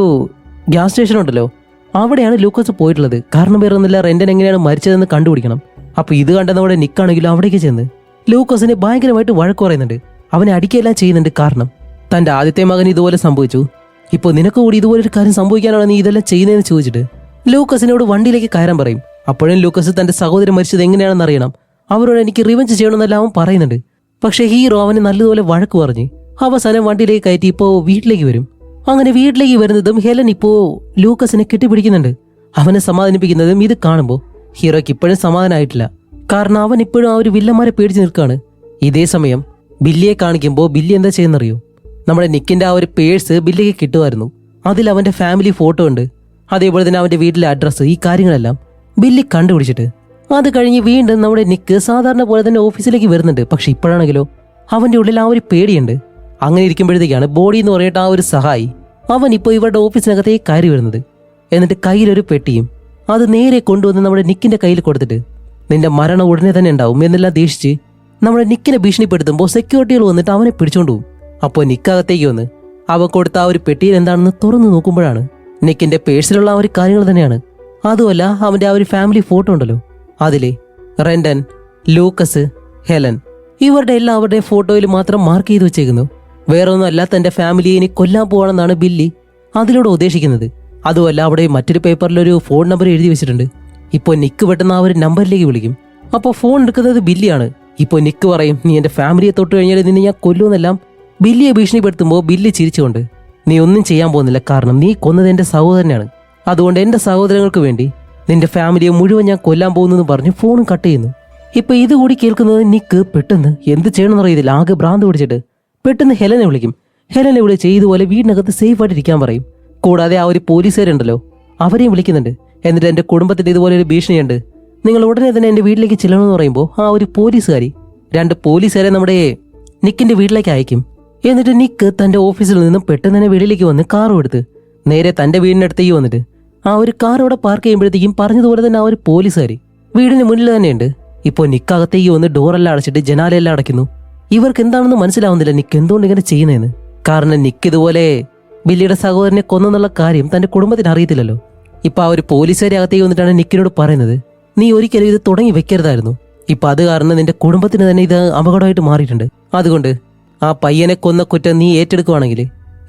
ഗ്യാസ് സ്റ്റേഷൻ ഉണ്ടല്ലോ, അവിടെയാണ് ലൂക്കസ് പോയിട്ടുള്ളത്. കാരണം വേറെ ഒന്നുമില്ല, റെൻഡൻ എങ്ങനെയാണ് മരിച്ചതെന്ന് കണ്ടുപിടിക്കണം. അപ്പോൾ ഇത് കണ്ട നമ്മുടെ നിക്കാണെങ്കിലും അവിടേക്ക് ചെന്ന് ലൂക്കസിനെ ഭയങ്കരമായിട്ട് വഴക്ക് പറയുന്നുണ്ട്, അവനെ അടിക്കുകയെല്ലാം ചെയ്യുന്നുണ്ട്. കാരണം തൻ്റെ ആദ്യത്തെ മകൻ ഇതുപോലെ സംഭവിച്ചു, ഇപ്പോൾ നിനക്ക് കൂടി ഇതുപോലൊരു കാര്യം സംഭവിക്കാനാണ് നീ ഇതെല്ലാം ചെയ്യുന്നതെന്ന് ചോദിച്ചിട്ട് ലൂക്കസിനോട് വണ്ടിയിലേക്ക് കയറാൻ പറയും. അപ്പോഴും ലൂക്കസ് തൻ്റെ സഹോദരൻ മരിച്ചത് എങ്ങനെയാണെന്ന് അറിയണം, അവരോട് എനിക്ക് റിവെഞ്ച് ചെയ്യണമെന്നെല്ലാം അവൻ പറയുന്നുണ്ട്. പക്ഷേ ഹീറോ അവന് നല്ലതുപോലെ വഴക്ക് പറഞ്ഞ് അവസാനം വണ്ടിയിലേക്ക് കയറ്റി ഇപ്പോൾ വീട്ടിലേക്ക് വരും. അങ്ങനെ വീട്ടിലേക്ക് വരുന്നതും ഹെലൻ ഇപ്പോൾ ലൂക്കസിനെ കെട്ടിപ്പിടിക്കുന്നുണ്ട്, അവനെ സമാധാനിപ്പിക്കുന്നതും ഇത് കാണുമ്പോൾ ഹീറോയ്ക്ക് ഇപ്പോഴും സമാധാനമായിട്ടില്ല. കാരണം അവൻ ഇപ്പോഴും ആ ഒരു വില്ലന്മാരെ പേടിച്ച് നിൽക്കുകയാണ്. ഇതേ സമയം ബില്ലിയെ കാണിക്കുമ്പോൾ ബില്ലി എന്താ ചെയ്യുന്നറിയോ, നമ്മുടെ നിക്കിന്റെ ആ ഒരു പേഴ്സ് ബില്ലിക്ക് കിട്ടുമായിരുന്നു. അതിൽ അവന്റെ ഫാമിലി ഫോട്ടോ ഉണ്ട്, അതേപോലെ തന്നെ അവന്റെ വീട്ടിലെ അഡ്രസ്സ്, ഈ കാര്യങ്ങളെല്ലാം ബില്ലി കണ്ടുപിടിച്ചിട്ട് അത് കഴിഞ്ഞ് വീണ്ടും നമ്മുടെ നിക്ക് സാധാരണ പോലെ തന്നെ ഓഫീസിലേക്ക് വരുന്നുണ്ട്. പക്ഷെ ഇപ്പോഴാണെങ്കിലോ അവന്റെ ഉള്ളിൽ ആ ഒരു പേടിയുണ്ട്. അങ്ങനെ ഇരിക്കുമ്പോഴത്തേക്കാണ് ബോഡി എന്ന് പറഞ്ഞിട്ട് ആ ഒരു സഹായി അവൻ ഇപ്പോൾ ഇവരുടെ ഓഫീസിനകത്തേക്ക് കയറി വരുന്നത്. എന്നിട്ട് കയ്യിലൊരു പെട്ടിയും അത് നേരെ കൊണ്ടുവന്ന് നമ്മുടെ നിക്കിന്റെ കയ്യിൽ കൊടുത്തിട്ട് നിന്റെ മരണം ഉടനെ തന്നെ ഉണ്ടാവും എന്നെല്ലാം ദേഷിച്ച് നമ്മുടെ നിക്കിനെ ഭീഷണിപ്പെടുത്തുമ്പോൾ സെക്യൂരിറ്റികൾ വന്നിട്ട് അവനെ പിടിച്ചോണ്ട് പോകും. അപ്പോൾ നിക്കകത്തേക്ക് വന്ന് അവൻ കൊടുത്ത ആ ഒരു പെട്ടിയിൽ എന്താണെന്ന് തുറന്നു നോക്കുമ്പോഴാണ് നിക്കിന്റെ പേഴ്സിലുള്ള ആ ഒരു കാര്യങ്ങൾ തന്നെയാണ്. അതുമല്ല അവന്റെ ആ ഒരു ഫാമിലി ഫോട്ടോ ഉണ്ടല്ലോ, അതിലെ റെൻഡൻ, ലൂക്കസ്, ഹെലൻ ഇവരുടെ എല്ലാവരുടെയും ഫോട്ടോയിൽ മാത്രം മാർക്ക് ചെയ്ത് വെച്ചേക്കുന്നു. വേറെ ഒന്നുമല്ല, തന്റെ ഫാമിലിയെ ഇനി കൊല്ലാൻ പോവാണെന്നാണ് ബില്ലി അതിലൂടെ ഉദ്ദേശിക്കുന്നത്. അതുമല്ല അവിടെ മറ്റൊരു പേപ്പറിലൊരു ഫോൺ നമ്പർ എഴുതി വെച്ചിട്ടുണ്ട്. ഇപ്പോൾ നിക്ക് പെട്ടെന്ന് ആ ഒരു നമ്പറിലേക്ക് വിളിക്കും. അപ്പോൾ ഫോൺ എടുക്കുന്നത് ബില്ലിയാണ്. ഇപ്പോൾ നിക്ക് പറയും, നീ എൻ്റെ ഫാമിലിയെ തൊട്ട് കഴിഞ്ഞാൽ നിന്നെ ഞാൻ കൊല്ലുമെന്നെല്ലാം ബില്ലിയെ ഭീഷണിപ്പെടുത്തുമ്പോൾ ബില്ലി ചിരിച്ചുകൊണ്ട് നീ ഒന്നും ചെയ്യാൻ പോകുന്നില്ല, കാരണം നീ കൊന്നത് എൻ്റെ സഹോദരനാണ്, അതുകൊണ്ട് എൻ്റെ സഹോദരങ്ങൾക്ക് വേണ്ടി നിന്റെ ഫാമിലിയെ മുഴുവൻ ഞാൻ കൊല്ലാൻ പോകുന്നെന്ന് പറഞ്ഞ് ഫോണും കട്ട് ചെയ്യുന്നു. ഇപ്പൊ ഇതുകൂടി കേൾക്കുന്നത് നിക്ക് പെട്ടെന്ന് എന്ത് ചെയ്യണമെന്ന് അറിയത്തില്ല, ആകെ ഭ്രാന്ത് പിടിച്ചിട്ട് പെട്ടെന്ന് ഹെലനെ വിളിക്കും. ഹെലനെ വിളിച്ച് ഇതുപോലെ വീടിനകത്ത് സേഫ് ആയിട്ട് ഇരിക്കാൻ പറയും. കൂടാതെ ആ ഒരു പോലീസുകാരുണ്ടല്ലോ അവരെയും വിളിക്കുന്നുണ്ട്. എന്നിട്ട് എൻ്റെ കുടുംബത്തിന്റെ ഇതുപോലെ ഒരു ഭീഷണിയുണ്ട്, നിങ്ങൾ ഉടനെ തന്നെ എൻ്റെ വീട്ടിലേക്ക് ചെല്ലണമെന്ന് പറയുമ്പോൾ ആ ഒരു പോലീസുകാരി 2 പോലീസുകാരെ നമ്മുടെ നിക്കിന്റെ വീട്ടിലേക്ക് അയക്കും. എന്നിട്ട് നിക്ക് തന്റെ ഓഫീസിൽ നിന്നും പെട്ടെന്ന് തന്നെ വീട്ടിലേക്ക് വന്ന് കാറും എടുത്ത് നേരെ തന്റെ വീടിനടുത്തേക്ക് വന്നിട്ട് ആ ഒരു കാർ അവിടെ പാർക്ക് ചെയ്യുമ്പോഴത്തേക്കും പറഞ്ഞതുപോലെ തന്നെ ആ ഒരു പോലീസുകാരി വീടിന് മുന്നിൽ തന്നെയുണ്ട്. ഇപ്പോൾ നിക്കകത്തേക്ക് വന്ന് ഡോറെല്ലാം അടച്ചിട്ട് ജനാലെല്ലാം അടയ്ക്കുന്നു. ഇവർക്ക് എന്താണെന്ന് മനസ്സിലാവുന്നില്ല നിക്ക് എന്തുകൊണ്ട് ഇങ്ങനെ ചെയ്യുന്നതെന്ന്. കാരണം നിക്ക് ഇതുപോലെ ബില്ലിയുടെ സഹോദരനെ കൊന്നെന്നുള്ള കാര്യം തന്റെ കുടുംബത്തിന് അറിയത്തില്ലല്ലോ. ഇപ്പൊ ആ ഒരു പോലീസുകാരി അകത്തേക്ക് വന്നിട്ടാണ് നിക്കിനോട് പറയുന്നത്, നീ ഒരിക്കലും ഇത് തുടങ്ങി വെക്കരുതായിരുന്നു. ഇപ്പൊ അത് കാരണം നിന്റെ കുടുംബത്തിന് തന്നെ ഇത് അപകടമായിട്ട് മാറിയിട്ടുണ്ട്. അതുകൊണ്ട് ആ പയ്യനെ കൊന്ന കുറ്റം നീ ഏറ്റെടുക്കുവാണെങ്കിൽ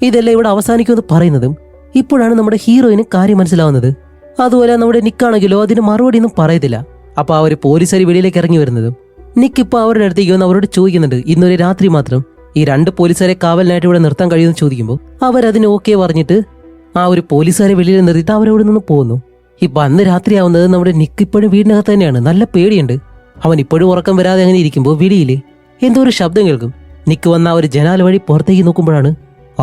ഇതെല്ലാം ഇവിടെ അവസാനിക്കുമെന്ന് പറയുന്നതും ഇപ്പോഴാണ് നമ്മുടെ ഹീറോയിന് കാര്യം മനസ്സിലാവുന്നത്. അതുപോലെ നമ്മുടെ നിക്കാണെങ്കിലോ അതിന് മറുപടി ഒന്നും പറയത്തില്ല. അപ്പൊ ആ ഒരു പോലീസുകാരി വെളിയിലേക്ക് ഇറങ്ങി വരുന്നതും നിക്ക് ഇപ്പൊ അവരുടെ അടുത്തേക്ക് വന്ന് അവരോട് ചോദിക്കുന്നുണ്ട്, ഇന്നൊരു രാത്രി മാത്രം ഈ 2 പോലീസുകാരെ കാവലിനായിട്ട് ഇവിടെ നിർത്താൻ കഴിയുമെന്ന് ചോദിക്കുമ്പോൾ അവരതിന് ഓക്കെ പറഞ്ഞിട്ട് ആ ഒരു പോലീസുകാരെ വെളിയിൽ നിർത്തിയിട്ട് അവരോട് നിന്ന് പോകുന്നു. ഇപ്പൊ അന്ന് രാത്രിയാവുന്നത് നമ്മുടെ നിക്ക് ഇപ്പോഴും വീടിനകത്ത് തന്നെയാണ്. നല്ല പേടിയുണ്ട്. അവൻ ഇപ്പോഴും ഉറക്കം വരാതെ അങ്ങനെ ഇരിക്കുമ്പോൾ വെളിയിൽ എന്തോ ഒരു ശബ്ദം കേൾക്കും. നിക്ക് വന്ന ആ ഒരു ജനാല വഴി പുറത്തേക്ക് നോക്കുമ്പോഴാണ്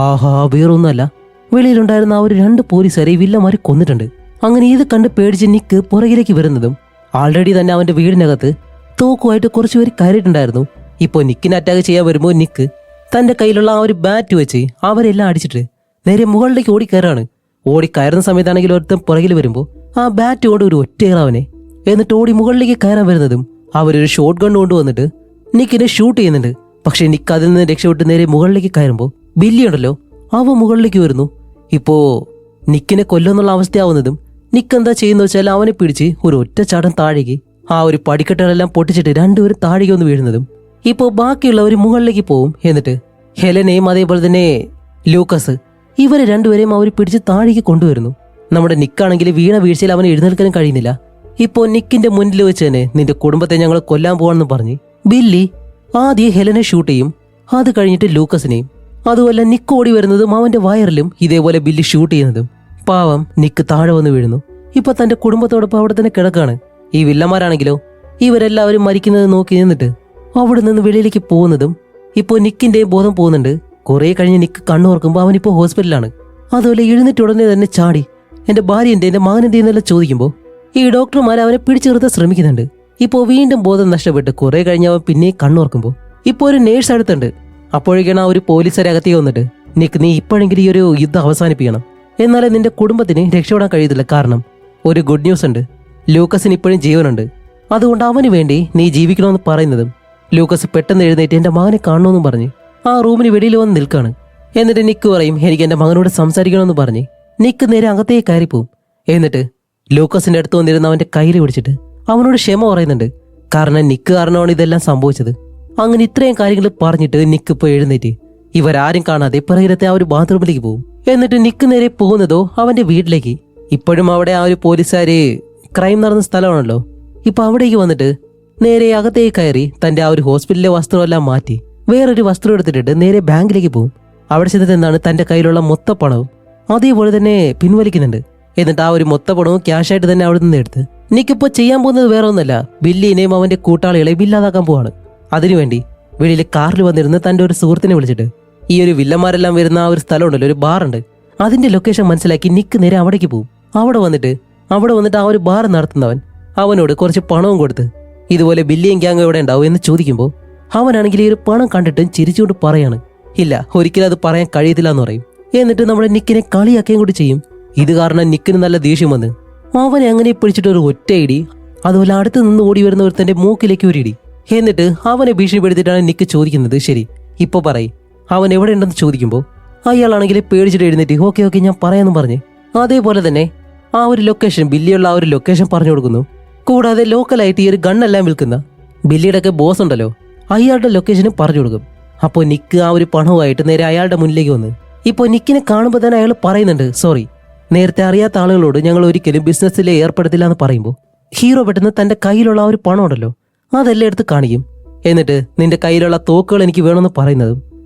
ആഹാ വേറൊന്നുമല്ല, വെളിയിലുണ്ടായിരുന്ന ആ ഒരു 2 പോലീസുകാരെ വില്ലന്മാര് കൊന്നിട്ടുണ്ട്. അങ്ങനെ ഇത് കണ്ട് പേടിച്ച് നിക്ക് പുറകിലേക്ക് വരുന്നതും ആൾറെഡി തന്നെ അവന്റെ വീടിനകത്ത് തോക്കുമായിട്ട് കുറച്ചുപേര് കയറിയിട്ടുണ്ടായിരുന്നു. ഇപ്പോൾ നിക്കിനെ അറ്റാക്ക് ചെയ്യാൻ വരുമ്പോൾ നിക്ക് തന്റെ കയ്യിലുള്ള ആ ഒരു ബാറ്റ് വെച്ച് അവരെല്ലാം അടിച്ചിട്ട് നേരെ മുകളിലേക്ക് ഓടിക്കയറാണ്. ഓടിക്കയറുന്ന സമയത്താണെങ്കിൽ ഒരുത്തം പുറകിൽ വരുമ്പോൾ ആ ബാറ്റ് കൊണ്ട് ഒരു ഒറ്റയേറാവനെ എന്നിട്ട് ഓടി മുകളിലേക്ക് കയറാൻ വരുന്നതും അവരൊരു ഷോട്ട് ഗൺ കൊണ്ടുവന്നിട്ട് നിക്കിനെ ഷൂട്ട് ചെയ്യുന്നുണ്ട്. പക്ഷെ നിക്ക് അതിൽ നിന്ന് രക്ഷപ്പെട്ട് നേരെ മുകളിലേക്ക് കയറുമ്പോൾ ബില്ലി ഉണ്ടല്ലോ അവ മുകളിലേക്ക് വരുന്നു. ഇപ്പോ നിക്കിനെ കൊല്ലുന്നുള്ള അവസ്ഥയാവുന്നതും നിക്ക് എന്താ ചെയ്യുന്ന വെച്ചാൽ അവനെ പിടിച്ച് ഒരു ഒറ്റ ചാടം താഴേക്ക് ആ ഒരു പടിക്കെട്ടുകളെല്ലാം പൊട്ടിച്ചിട്ട് 2 പേരും താഴേക്ക് ഒന്ന് വീഴുന്നതും ഇപ്പോൾ ബാക്കിയുള്ളവർ മുകളിലേക്ക് പോവും. എന്നിട്ട് ഹെലനെയും അതേപോലെ തന്നെ ലൂക്കസ് ഇവരെ 2 പേരെയും അവർ പിടിച്ച് താഴേക്ക് കൊണ്ടുവരുന്നു. നമ്മുടെ നിക്കാണെങ്കിൽ വീണ വീഴ്ചയിൽ അവന് എഴുന്നേൽക്കാനും കഴിയുന്നില്ല. ഇപ്പോൾ നിക്കിന്റെ മുന്നിൽ വെച്ച് തന്നെ നിന്റെ കുടുംബത്തെ ഞങ്ങൾ കൊല്ലാൻ പോവാണെന്ന് പറഞ്ഞ് ബില്ലി ആദ്യം ഹെലനെ ഷൂട്ട് ചെയ്യും. അത് കഴിഞ്ഞിട്ട് ലൂക്കസിനെയും. അതുമല്ല നിക്ക് ഓടി വരുന്നതും അവന്റെ വയറിലും ഇതേപോലെ ബില്ലി ഷൂട്ട് ചെയ്യുന്നതും പാവം നിക്ക് താഴെ വന്ന് വീഴുന്നു. ഇപ്പൊ തന്റെ കുടുംബത്തോടൊപ്പം അവിടെ തന്നെ കിടക്കാണ്. ഈ വില്ലന്മാരാണെങ്കിലോ ഇവരെല്ലാവരും മരിക്കുന്നത് നോക്കി നിന്നിട്ട് അവിടെ നിന്ന് വെളിയിലേക്ക് പോകുന്നതും ഇപ്പോൾ നിക്കിന്റെയും ബോധം പോകുന്നുണ്ട്. കുറെ കഴിഞ്ഞ് നിക്ക് കണ്ണുറക്കുമ്പോൾ അവനിപ്പോൾ ഹോസ്പിറ്റലാണ്. അതുപോലെ എഴുന്നിട്ട് ഉടനെ തന്നെ ചാടി എന്റെ ഭാര്യ എന്റെ മകൻ എന്തെന്നെല്ലാം ചോദിക്കുമ്പോൾ ഈ ഡോക്ടർമാർ അവനെ പിടിച്ചു നിർത്താൻ ശ്രമിക്കുന്നുണ്ട്. ഇപ്പോൾ വീണ്ടും ബോധം നഷ്ടപ്പെട്ട് കുറെ കഴിഞ്ഞ് അവൻ പിന്നെ കണ്ണുറക്കുമ്പോൾ ഇപ്പോൾ ഒരു നേഴ്സ് അടുത്തുണ്ട്. അപ്പോഴേക്കാണ് ആ ഒരു പോലീസുകാരെ അകത്തേക്ക് വന്നിട്ട് നിക്ക് നീ ഇപ്പോഴെങ്കിലും ഈ ഒരു യുദ്ധം അവസാനിപ്പിക്കണം, എന്നാലേ നിന്റെ കുടുംബത്തിന് രക്ഷപ്പെടാൻ കഴിയത്തില്ല. കാരണം ഒരു ഗുഡ് ന്യൂസ് ഉണ്ട്. ലൂക്കസിന് ഇപ്പോഴും ജീവനുണ്ട്. അതുകൊണ്ട് അവന് വേണ്ടി നീ ജീവിക്കണമെന്ന് പറയുന്നതും ലൂക്കസ് പെട്ടെന്ന് എഴുന്നേറ്റ് എൻ്റെ മകനെ കാണണമെന്നും പറഞ്ഞ് ആ റൂമിന് വെളിയിൽ വന്ന് നിൽക്കാണ്. എന്നിട്ട് നിക്ക് പറയും എനിക്ക് എൻ്റെ മകനോട് സംസാരിക്കണമെന്ന് പറഞ്ഞ് നിക്ക് നേരെ അകത്തേക്ക് കയറിപ്പോവും. എന്നിട്ട് ലൂക്കസിന്റെ അടുത്ത് വന്നിരുന്ന അവന്റെ കയ്യിൽ പിടിച്ചിട്ട് അവനോട് ക്ഷമ പറയുന്നുണ്ട്. കാരണം നിക്ക് കാരണമാണ് ഇതെല്ലാം സംഭവിച്ചത്. അങ്ങനെ ഇത്രയും കാര്യങ്ങൾ പറഞ്ഞിട്ട് നിക്ക് ഇപ്പോൾ എഴുന്നേറ്റ് ഇവരാരും കാണാതെ പിറകിലത്തെ ആ ഒരു ബാത്റൂമിലേക്ക് പോകും. എന്നിട്ട് നിക്ക് നേരെ പോകുന്നതോ അവന്റെ വീട്ടിലേക്ക്. ഇപ്പോഴും അവിടെ ആ ഒരു പോലീസുകാര് ക്രൈം നടന്ന സ്ഥലമാണല്ലോ. ഇപ്പൊ അവിടേക്ക് വന്നിട്ട് നേരെ അകത്തേക്ക് കയറി തന്റെ ആ ഒരു ഹോസ്പിറ്റലിലെ വസ്ത്രമെല്ലാം മാറ്റി വേറൊരു വസ്ത്രം എടുത്തിട്ട് നേരെ ബാങ്കിലേക്ക് പോകും. അവിടെ ചെന്നിട്ട് എന്താണ് തന്റെ കയ്യിലുള്ള മൊത്ത പണവും അതേപോലെ തന്നെ പിൻവലിക്കുന്നുണ്ട്. എന്നിട്ട് ആ ഒരു മൊത്ത പണവും ക്യാഷായിട്ട് തന്നെ അവിടെ നിന്ന് എടുത്ത് നിക്കിപ്പോ ചെയ്യാൻ പോകുന്നത് വേറെ ഒന്നല്ല, ബില്ലിനെയും അവന്റെ കൂട്ടാളികളെയും ഇല്ലാതാക്കാൻ പോവാണ്. അതിനുവേണ്ടി വെളിയിൽ കാറിൽ വന്നിരുന്ന് തന്റെ ഒരു സുഹൃത്തിനെ വിളിച്ചിട്ട് ഈ ഒരു വില്ലന്മാരെല്ലാം വരുന്ന ആ ഒരു സ്ഥലമുണ്ടല്ലോ, ഒരു ബാറുണ്ട്, അതിന്റെ ലൊക്കേഷൻ മനസ്സിലാക്കി നിക്ക് നേരെ അവിടേക്ക് പോകും. അവിടെ വന്നിട്ട് ആ ഒരു ബാർ നടത്തുന്നവൻ അവനോട് കുറച്ച് പണവും കൊടുത്ത് ഇതുപോലെ ബില്ലിയും ഗ്യാങ് എവിടെ ഉണ്ടാവും എന്ന് ചോദിക്കുമ്പോൾ അവനാണെങ്കിൽ ഈ ഒരു പണം കണ്ടിട്ട് ചിരിച്ചുകൊണ്ട് പറയാണ് ഇല്ല, ഒരിക്കലും അത് പറയാൻ കഴിയത്തില്ല എന്ന് പറയും. എന്നിട്ട് നമ്മുടെ നിക്കിനെ കളിയാക്കുകയും കൂടി ചെയ്യും. ഇത് കാരണം നിക്കിന് നല്ല ദേഷ്യം വന്ന് അവനെ അങ്ങനെ പിടിച്ചിട്ട് ഒരു ഒറ്റ ഇടി, അതുപോലെ അടുത്ത് നിന്ന് ഓടി വരുന്ന ഒരുത്തന്റെ മൂക്കിലേക്ക് ഒരു ഇടി. എന്നിട്ട് അവനെ ഭീഷണിപ്പെടുത്തിയിട്ടാണ് നിക്ക് ചോദിക്കുന്നത് ശരി ഇപ്പൊ പറയും അവൻ എവിടെ ഉണ്ടെന്ന് ചോദിക്കുമ്പോൾ അയാളാണെങ്കിൽ പേടിച്ചിട്ട് എഴുന്നേറ്റ് ഓക്കെ ഞാൻ പറയാമെന്ന് പറഞ്ഞ് അതേപോലെ തന്നെ ആ ഒരു ലൊക്കേഷൻ ബില്ലിയുള്ള ആ ഒരു ലൊക്കേഷൻ പറഞ്ഞു കൊടുക്കുന്നു. കൂടാതെ ലോക്കലായിട്ട് ഈ ഒരു ഗണ്ണെല്ലാം വിൽക്കുന്ന ബില്ലിയുടെ ഒക്കെ ബോസ് ഉണ്ടല്ലോ അയാളുടെ ലൊക്കേഷനും പറഞ്ഞു കൊടുക്കും. അപ്പോൾ നിക്ക് ആ ഒരു പണവുമായിട്ട് നേരെ അയാളുടെ മുന്നിലേക്ക് വന്ന് ഇപ്പോൾ നിക്കിനെ കാണുമ്പോൾ തന്നെ അയാൾ പറയുന്നുണ്ട് സോറി, നേരത്തെ അറിയാത്ത ആളുകളോട് ഞങ്ങൾ ഒരിക്കലും ബിസിനസ്സിൽ ഏർപ്പെടുത്തില്ല എന്ന് പറയുമ്പോൾ ഹീറോ പെട്ടെന്ന് തന്റെ കയ്യിലുള്ള ആ ഒരു പണം ഉണ്ടല്ലോ അതെല്ലാം എടുത്ത് കാണിക്കും. എന്നിട്ട് നിന്റെ കയ്യിലുള്ള തോക്കുകൾ എനിക്ക് വേണമെന്ന് പറയുന്നതും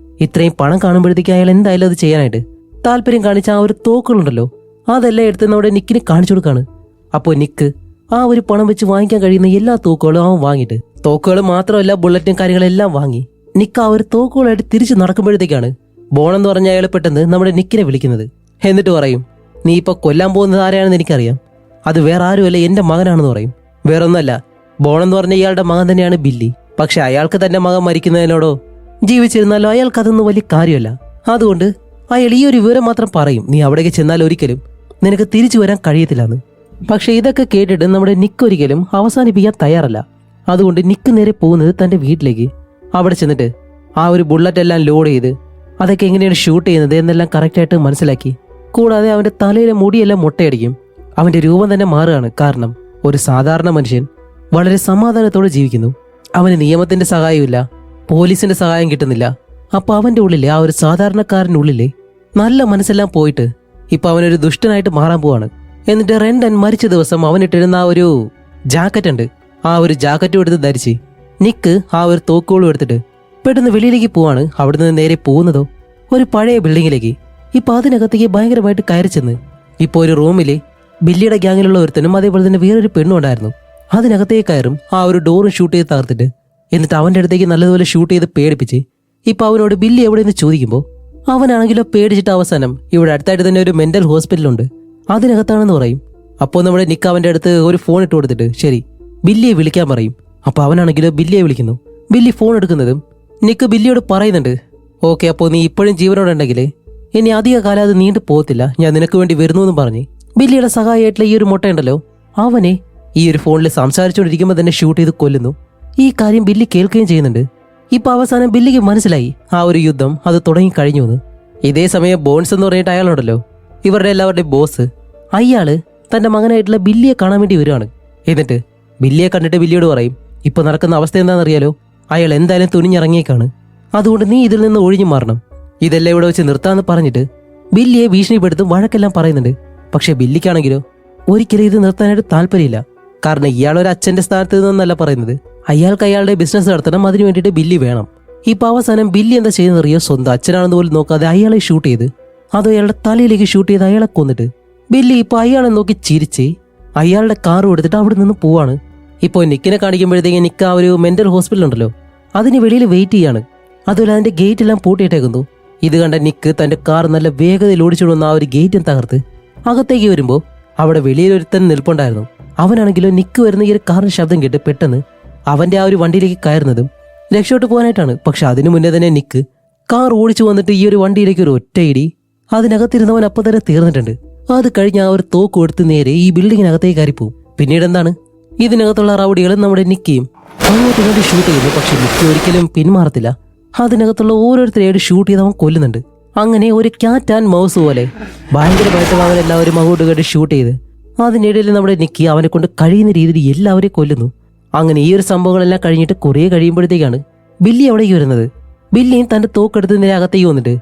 ഇത്രയും പണം കാണുമ്പോഴത്തേക്ക് അയാൾ എന്തായാലും അത് ചെയ്യാനായിട്ട് താല്പര്യം കാണിച്ച ആ ഒരു തോക്കുകളുണ്ടല്ലോ അതെല്ലാം എടുത്ത് നമ്മുടെ നിക്കിന് കാണിച്ചു കൊടുക്കാണ്. അപ്പോൾ നിക്ക് ആ ഒരു പണം വെച്ച് വാങ്ങിക്കാൻ കഴിയുന്ന എല്ലാ തോക്കുകളും അവൻ വാങ്ങിയിട്ട് തോക്കുകൾ മാത്രമല്ല ബുള്ളറ്റും കാര്യങ്ങളെല്ലാം വാങ്ങി നിക്ക് ആ ഒരു തോക്കുകളായിട്ട് തിരിച്ച് നടക്കുമ്പോഴത്തേക്കാണ് ബോണെന്ന് പറഞ്ഞ അയാൾ പെട്ടെന്ന് നമ്മുടെ നിക്കിനെ വിളിക്കുന്നത്. എന്നിട്ട് പറയും നീ ഇപ്പൊ കൊല്ലാൻ പോകുന്നത് ആരെയാണെന്ന് എനിക്കറിയാം, അത് വേറെ ആരുമല്ല എന്റെ മകനാണെന്ന് പറയും. വേറൊന്നല്ല, ബോണെന്ന് പറഞ്ഞ ഇയാളുടെ മകൻ തന്നെയാണ് ബില്ലി. പക്ഷെ അയാൾക്ക് തന്റെ മകൻ മരിക്കുന്നതിനോടോ ജീവിച്ചിരുന്നാലോ അയാൾക്ക് അതൊന്നും വലിയ കാര്യമല്ല. അതുകൊണ്ട് അയാൾ ഈ ഒരു വിവരം മാത്രം പറയും, നീ അവിടേക്ക് ചെന്നാൽ ഒരിക്കലും നിനക്ക് തിരിച്ചു വരാൻ കഴിയത്തില്ലെന്ന്. പക്ഷെ ഇതൊക്കെ കേട്ടിട്ട് നമ്മുടെ നിക്ക് ഒരിക്കലും അവസാനിപ്പിക്കാൻ തയ്യാറല്ല. അതുകൊണ്ട് നിക്ക് നേരെ പോകുന്നത് തന്റെ വീട്ടിലേക്ക്. അവിടെ ചെന്നിട്ട് ആ ഒരു ബുള്ളറ്റ് എല്ലാം ലോഡ് ചെയ്ത് അതൊക്കെ എങ്ങനെയാണ് ഷൂട്ട് ചെയ്യുന്നത് എന്നെല്ലാം കറക്റ്റായിട്ട് മനസ്സിലാക്കി. കൂടാതെ അവന്റെ തലയിലെ മുടിയെല്ലാം മുട്ടയടിക്കും. അവന്റെ രൂപം തന്നെ മാറുകയാണ്. കാരണം ഒരു സാധാരണ മനുഷ്യൻ വളരെ സമാധാനത്തോടെ ജീവിക്കുന്നു. അവന് നിയമത്തിന്റെ സഹായമില്ല, പോലീസിന്റെ സഹായം കിട്ടുന്നില്ല. അപ്പൊ അവന്റെ ഉള്ളിലെ ആ ഒരു സാധാരണക്കാരനുള്ളിലെ നല്ല മനസ്സെല്ലാം പോയിട്ട് ഇപ്പൊ അവനൊരു ദുഷ്ടനായിട്ട് മാറാൻ പോവാണ്. എന്നിട്ട് റെൻഡൻ മരിച്ച ദിവസം അവനിട്ടിരുന്ന ആ ഒരു ജാക്കറ്റ് ഉണ്ട്, ആ ഒരു ജാക്കറ്റും എടുത്ത് ധരിച്ച് നിക്ക് ആ ഒരു തോക്കുകളും എടുത്തിട്ട് പെട്ടെന്ന് വെളിയിലേക്ക് പോവാണ്. അവിടുന്ന് നേരെ പോകുന്നതോ ഒരു പഴയ ബിൽഡിങ്ങിലേക്ക്. ഇപ്പൊ അതിനകത്തേക്ക് ഭയങ്കരമായിട്ട് കയറി ചെന്ന് ഇപ്പൊ ഒരു റൂമില് ബില്ലിയുടെ ഗ്യാങ്ങിലുള്ള ഒരുത്തനും അതേപോലെ തന്നെ വേറൊരു പെണ്ണും ഉണ്ടായിരുന്നു. അതിനകത്തേക്ക് കയറും, ആ ഒരു ഡോറും ഷൂട്ട് ചെയ്ത് തകർത്തിട്ട് എന്നിട്ട് അവന്റെ അടുത്തേക്ക് നല്ലതുപോലെ ഷൂട്ട് ചെയ്ത് പേടിപ്പിച്ച് ഇപ്പൊ അവനോട് ബില്ലി എവിടെയെന്ന് ചോദിക്കുമ്പോൾ അവനാണെങ്കിലോ പേടിച്ചിട്ട് അവസാനം ഇവിടെ അടുത്തായിട്ട് തന്നെ ഒരു മെന്റൽ ഹോസ്പിറ്റലുണ്ട് അതിനകത്താണെന്ന് പറയും. അപ്പോൾ നമ്മുടെ നിക്ക് അവന്റെ അടുത്ത് ഒരു ഫോൺ ഇട്ട് കൊടുത്തിട്ട് ശരി ബില്ലിയെ വിളിക്കാൻ പറയും. അപ്പൊ അവനാണെങ്കിലോ ബില്ലിയെ വിളിക്കുന്നു. ബില്ലി ഫോൺ എടുക്കുന്നതും നിക്ക് ബില്ലിയോട് പറയുന്നുണ്ട് ഓക്കെ, അപ്പോൾ നീ ഇപ്പോഴും ജീവനോടുണ്ടെങ്കിൽ ഇനി അധിക കാലം അത് നീണ്ടു പോകത്തില്ല, ഞാൻ നിനക്ക് വേണ്ടി വരുന്നു എന്നും പറഞ്ഞ് ബില്ലിയുടെ സഹായമായിട്ടുള്ള ഈ ഒരു മുട്ടയുണ്ടല്ലോ അവനെ ഈ ഒരു ഫോണിൽ സംസാരിച്ചുകൊണ്ടിരിക്കുമ്പോൾ തന്നെ ഷൂട്ട് ചെയ്ത് കൊല്ലുന്നു. ഈ കാര്യം ബില്ലി കേൾക്കുകയും ചെയ്യുന്നുണ്ട്. ഇപ്പൊ അവസാനം ബില്ലിക്ക് മനസ്സിലായി ആ ഒരു യുദ്ധം അത് തുടങ്ങി കഴിഞ്ഞു എന്ന്. ഇതേ സമയം ബോൺസ് എന്ന് പറഞ്ഞിട്ട് അയാളുണ്ടല്ലോ ഇവരുടെ എല്ലാവരുടെയും ബോസ്, അയാള് തന്റെ മകനായിട്ടുള്ള ബില്ലിയെ കാണാൻ വേണ്ടി വരുവാണ്. എന്നിട്ട് ബില്ലിയെ കണ്ടിട്ട് ബില്ലിയോട് പറയും ഇപ്പൊ നടക്കുന്ന അവസ്ഥ എന്താണെന്നറിയാലോ, അയാൾ എന്തായാലും തുനിഞ്ഞിറങ്ങിയേക്കാണ്, അതുകൊണ്ട് നീ ഇതിൽ നിന്ന് ഒഴിഞ്ഞു മാറണം, ഇതെല്ലാം ഇവിടെ വെച്ച് നിർത്താന്ന് പറഞ്ഞിട്ട് ബില്ലിയെ ഭീഷണിപ്പെടുത്തും വഴക്കെല്ലാം പറയുന്നുണ്ട്. പക്ഷെ ബില്ലിക്കാണെങ്കിലോ ഒരിക്കലും ഇത് നിർത്താനായിട്ട് താല്പര്യമില്ല. കാരണം ഇയാളൊരു അച്ഛന്റെ സ്ഥാനത്ത് നിന്നല്ല പറയുന്നത്, അയാൾക്ക് അയാളുടെ ബിസിനസ് നടത്തണം, അതിനു വേണ്ടിയിട്ട് ബില്ലി വേണം. ഇപ്പൊ അവസാനം ബില്ലി എന്താ ചെയ്യുന്നറിയോ, സ്വന്തം അച്ഛനാണെന്ന് പോലും നോക്കാതെ അയാളെ ഷൂട്ട് ചെയ്ത് അതോ അയാളുടെ തലയിലേക്ക് ഷൂട്ട് ചെയ്ത് അയാളെ കൊന്നിട്ട് ബില്ലി ഇപ്പൊ അയാളെ നോക്കി ചിരിച്ച് അയാളുടെ കാറും എടുത്തിട്ട് അവിടെ നിന്ന് പോവാണ്. ഇപ്പോൾ നിക്കിനെ കാണിക്കുമ്പോഴത്തേക്ക് നിക്ക് ആ ഒരു മെന്റൽ ഹോസ്പിറ്റൽ ഉണ്ടല്ലോ അതിന് വെളിയിൽ വെയിറ്റ് ചെയ്യാണ്. അതുപോലെ അതിന്റെ ഗേറ്റ് എല്ലാം പൂട്ടിയിട്ടേക്കുന്നു. ഇത് കണ്ട നിക്ക് തന്റെ കാർ നല്ല വേഗതയിൽ ഓടിച്ചുകൊണ്ടുവന്ന ആ ഒരു ഗേറ്റും തകർത്ത് അകത്തേക്ക് വരുമ്പോൾ അവിടെ വെളിയിലൊരുത്തൻ നിൽപ്പുണ്ടായിരുന്നു. അവനാണെങ്കിലോ നിക്ക് വരുന്ന ഈ ഒരു കാറിന്റെ ശബ്ദം കേട്ട് പെട്ടെന്ന് അവന്റെ ആ ഒരു വണ്ടിയിലേക്ക് കയറുന്നതും രക്ഷോട്ട് പോകാനായിട്ടാണ്. പക്ഷെ അതിനു മുന്നേ തന്നെ നിക്ക് കാർ ഓടിച്ചു വന്നിട്ട് ഈ ഒരു വണ്ടിയിലേക്ക് ഒരു ഒറ്റയിടി അതിനകത്തിരുന്നവൻ അപ്പം തന്നെ തീർന്നിട്ടുണ്ട്. അത് കഴിഞ്ഞ് ആ ഒരു തോക്ക് കൊടുത്ത് നേരെ ഈ ബിൽഡിങ്ങിനകത്തേക്ക് കയറിപ്പോവും. പിന്നീട് എന്താണ്, ഇതിനകത്തുള്ള റൗഡികളും നമ്മുടെ നിക്കിയും അങ്ങോട്ട് ഇങ്ങോട്ട് ഷൂട്ട് ചെയ്യുന്നു. പക്ഷെ നിക്കി ഒരിക്കലും പിന്മാറത്തില്ല. അതിനകത്തുള്ള ഓരോരുത്തരെയായിട്ട് ഷൂട്ട് ചെയ്ത് അവൻ കൊല്ലുന്നുണ്ട്. അങ്ങനെ ഒരു ക്യാറ്റ് ആൻഡ് മൗസ് പോലെ ഭയങ്കരമായിട്ട് അവരെല്ലാവരും അങ്ങോട്ട് ഇങ്ങോട്ട് ഷൂട്ട് ചെയ്ത് അതിനിടയിൽ നമ്മുടെ നിക്കി അവനെ കൊണ്ട് കഴിയുന്ന രീതിയിൽ എല്ലാവരെയും കൊല്ലുന്നു. അങ്ങനെ ഈ ഒരു സംഭവങ്ങളെല്ലാം കഴിഞ്ഞിട്ട് കുറേ കഴിയുമ്പോഴത്തേക്കാണ് ബില്ലി അവിടേക്ക് വരുന്നത്. ബില്ലിയും തന്റെ തോക്കെടുത്ത് നേരെ അകത്തേക്ക് വന്നിട്ട്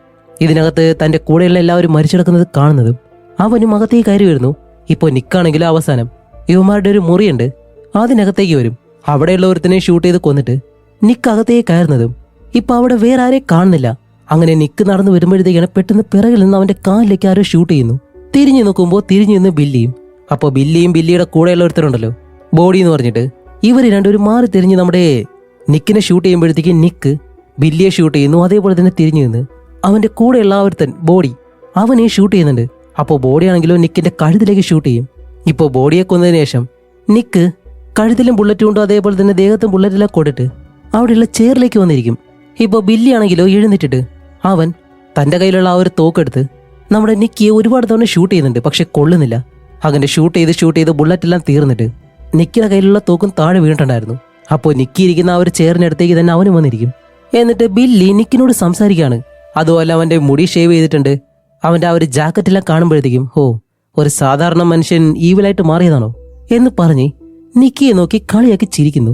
ഇതിനകത്ത് തന്റെ കൂടെയുള്ള എല്ലാവരും മരിച്ചെടുക്കുന്നത് കാണുന്നതും അവനും അകത്തേക്ക് കയറി വരുന്നു. ഇപ്പോൾ നിക്കാണെങ്കിലും അവസാനം ഇവന്മാരുടെ ഒരു മുറിയുണ്ട്, അതിനകത്തേക്ക് വരും. അവിടെയുള്ള ഒരുത്തിനെ ഷൂട്ട് ചെയ്ത് കൊന്നിട്ട് നിക്ക് അകത്തേക്ക് കയറുന്നതും ഇപ്പൊ അവിടെ വേറെ ആരെയും കാണുന്നില്ല. അങ്ങനെ നിക്ക് നടന്നു വരുമ്പോഴത്തേക്കാണ് പെട്ടെന്ന് പിറകിൽ നിന്ന് അവന്റെ കാലിലേക്ക് ആരോ ഷൂട്ട് ചെയ്യുന്നു. തിരിഞ്ഞു നോക്കുമ്പോൾ തിരിഞ്ഞു നിന്ന് ബില്ലിയും. അപ്പോൾ ബില്ലിയും ബില്ലിയുടെ കൂടെയുള്ള ഒരുത്തരുണ്ടല്ലോ ബോഡി എന്ന് പറഞ്ഞിട്ട്, ഇവർ രണ്ടുപേരും മാറി തിരിഞ്ഞ് നമ്മുടെ നിക്കിനെ ഷൂട്ട് ചെയ്യുമ്പോഴത്തേക്ക് നിക്ക് ബില്ലിയെ ഷൂട്ട് ചെയ്യുന്നു. അതേപോലെ തന്നെ തിരിഞ്ഞു നിന്ന് അവന്റെ കൂടെയുള്ള ആ ഒരുത്തൻ ബോഡി അവനെ ഷൂട്ട് ചെയ്യുന്നുണ്ട്. അപ്പോൾ ബോഡിയാണെങ്കിലോ നിക്കിന്റെ കഴുത്തിലേക്ക് ഷൂട്ട് ചെയ്യും. ഇപ്പോൾ ബോഡിയെ കൊന്നതിന് ശേഷം നിക്ക് കഴുത്തിലും ബുള്ളറ്റ് കൊണ്ടും അതേപോലെ തന്നെ ദേഹത്തും ബുള്ളറ്റെല്ലാം കൊണ്ടിട്ട് അവിടെയുള്ള ചെയറിലേക്ക് വന്നിരിക്കും. ഇപ്പോൾ ബില്ലി ആണെങ്കിലോ എഴുന്നിട്ടിട്ട് അവൻ തന്റെ കയ്യിലുള്ള ആ ഒരു തോക്കെടുത്ത് നമ്മുടെ നിക്കിയെ ഒരുപാട് തവണ ഷൂട്ട് ചെയ്യുന്നുണ്ട്. പക്ഷെ കൊള്ളുന്നില്ല. അങ്ങനെ ഷൂട്ട് ചെയ്ത് ബുള്ളറ്റെല്ലാം തീർന്നിട്ട് നിക്കിയുടെ കയ്യിലുള്ള തോക്കും താഴെ വീണിട്ടുണ്ടായിരുന്നു. അപ്പോൾ നിക്കി ഇരിക്കുന്ന ആ ഒരു ചെയറിനടുത്തേക്ക് തന്നെ അവനും വന്നിരിക്കും. എന്നിട്ട് ബില്ലി നിക്കിനോട് സംസാരിക്കുകയാണ്. അതുപോലെ അവന്റെ മുടി ഷേവ് ചെയ്തിട്ടുണ്ട്. അവന്റെ ആ ഒരു ജാക്കറ്റെല്ലാം കാണുമ്പോഴത്തേക്കും ഒരു സാധാരണ മനുഷ്യൻ ഈവിലായിട്ട് മാറിയതാണോ എന്ന് പറഞ്ഞ് നിക്കിയെ നോക്കി കളിയാക്കി ചിരിക്കുന്നു.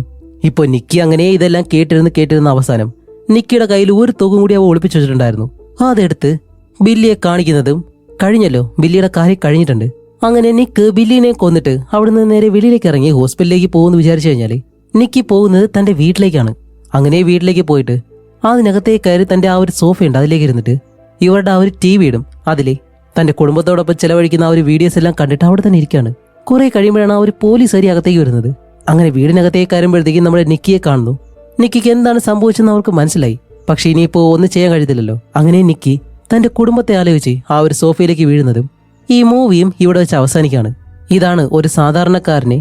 ഇപ്പൊ നിക്കി അങ്ങനെ ഇതെല്ലാം കേട്ടിരുന്ന അവസാനം നിക്കിയുടെ കയ്യിൽ ഒരു തോക്കും കൂടി അവ ഒളിപ്പിച്ചു വെച്ചിട്ടുണ്ടായിരുന്നു. അതെടുത്ത് ബില്ലിയെ കാണിക്കുന്നതും കഴിഞ്ഞല്ലോ, ബില്ലിയുടെ കാര്യം കഴിഞ്ഞിട്ടുണ്ട്. അങ്ങനെ നിക്ക് ബില്ലിനെ കൊന്നിട്ട് അവിടുന്ന് നേരെ വെളിയിലേക്ക് ഇറങ്ങി ഹോസ്പിറ്റലിലേക്ക് പോകുമെന്ന് വിചാരിച്ചു കഴിഞ്ഞാല് നിക്കി പോകുന്നത് തന്റെ വീട്ടിലേക്കാണ്. അങ്ങനെ വീട്ടിലേക്ക് പോയിട്ട് അതിനകത്തേക്ക് കയറി തന്റെ ആ ഒരു സോഫയുണ്ട് അതിലേക്ക് ഇരുന്നിട്ട് ഇവരുടെ ആ ഒരു TV ഇടും. അതിലെ തന്റെ കുടുംബത്തോടൊപ്പം ചെലവഴിക്കുന്ന ആ ഒരു വീഡിയോസ് എല്ലാം കണ്ടിട്ട് അവിടെ തന്നെ ഇരിക്കുകയാണ്. കുറെ കഴിയുമ്പോഴാണ് ആ ഒരു പോലീസുകാരി അകത്തേക്ക് വരുന്നത്. അങ്ങനെ വീടിനകത്തേക്ക് കയറുമ്പോഴത്തേക്കും നമ്മുടെ നിക്കിയെ കാണുന്നു. നിക്കിക്ക് എന്താണ് സംഭവിച്ചെന്ന് അവർക്ക് മനസ്സിലായി. പക്ഷെ ഇനിയിപ്പോ ഒന്നും ചെയ്യാൻ കഴിയത്തില്ലല്ലോ. അങ്ങനെ നിക്കി തന്റെ കുടുംബത്തെ ആലോചിച്ച് ആ ഒരു സോഫയിലേക്ക് വീഴുന്നതും ഈ മൂവിയും ഇവിടെ വെച്ച് അവസാനിക്കുകയാണ്. ഇതാണ് ഒരു സാധാരണക്കാരനെ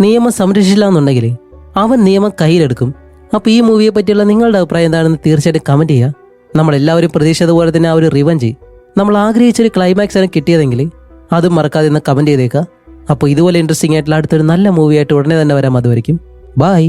നിയമം സംരക്ഷിച്ചില്ല എന്നുണ്ടെങ്കിൽ അവൻ നിയമം കയ്യിലെടുക്കും. അപ്പോൾ ഈ മൂവിയെ പറ്റിയുള്ള നിങ്ങളുടെ അഭിപ്രായം എന്താണെന്ന് തീർച്ചയായിട്ടും കമന്റ് ചെയ്യുക. നമ്മളെല്ലാവരും പ്രതീക്ഷിച്ചതുപോലെ തന്നെ ആ ഒരു റിവഞ്ച് നമ്മൾ ആഗ്രഹിച്ചൊരു ക്ലൈമാക്സ് ആണ് കിട്ടിയതെങ്കിൽ അതും മറക്കാതെ ഒന്ന് കമന്റ് ചെയ്തേക്കുക. അപ്പോൾ ഇതുപോലെ ഇൻട്രസ്റ്റിംഗ് ആയിട്ടുള്ള അടുത്തൊരു നല്ല മൂവിയായിട്ട് ഉടനെ തന്നെ വരാം. അതുവരെയും ബൈ.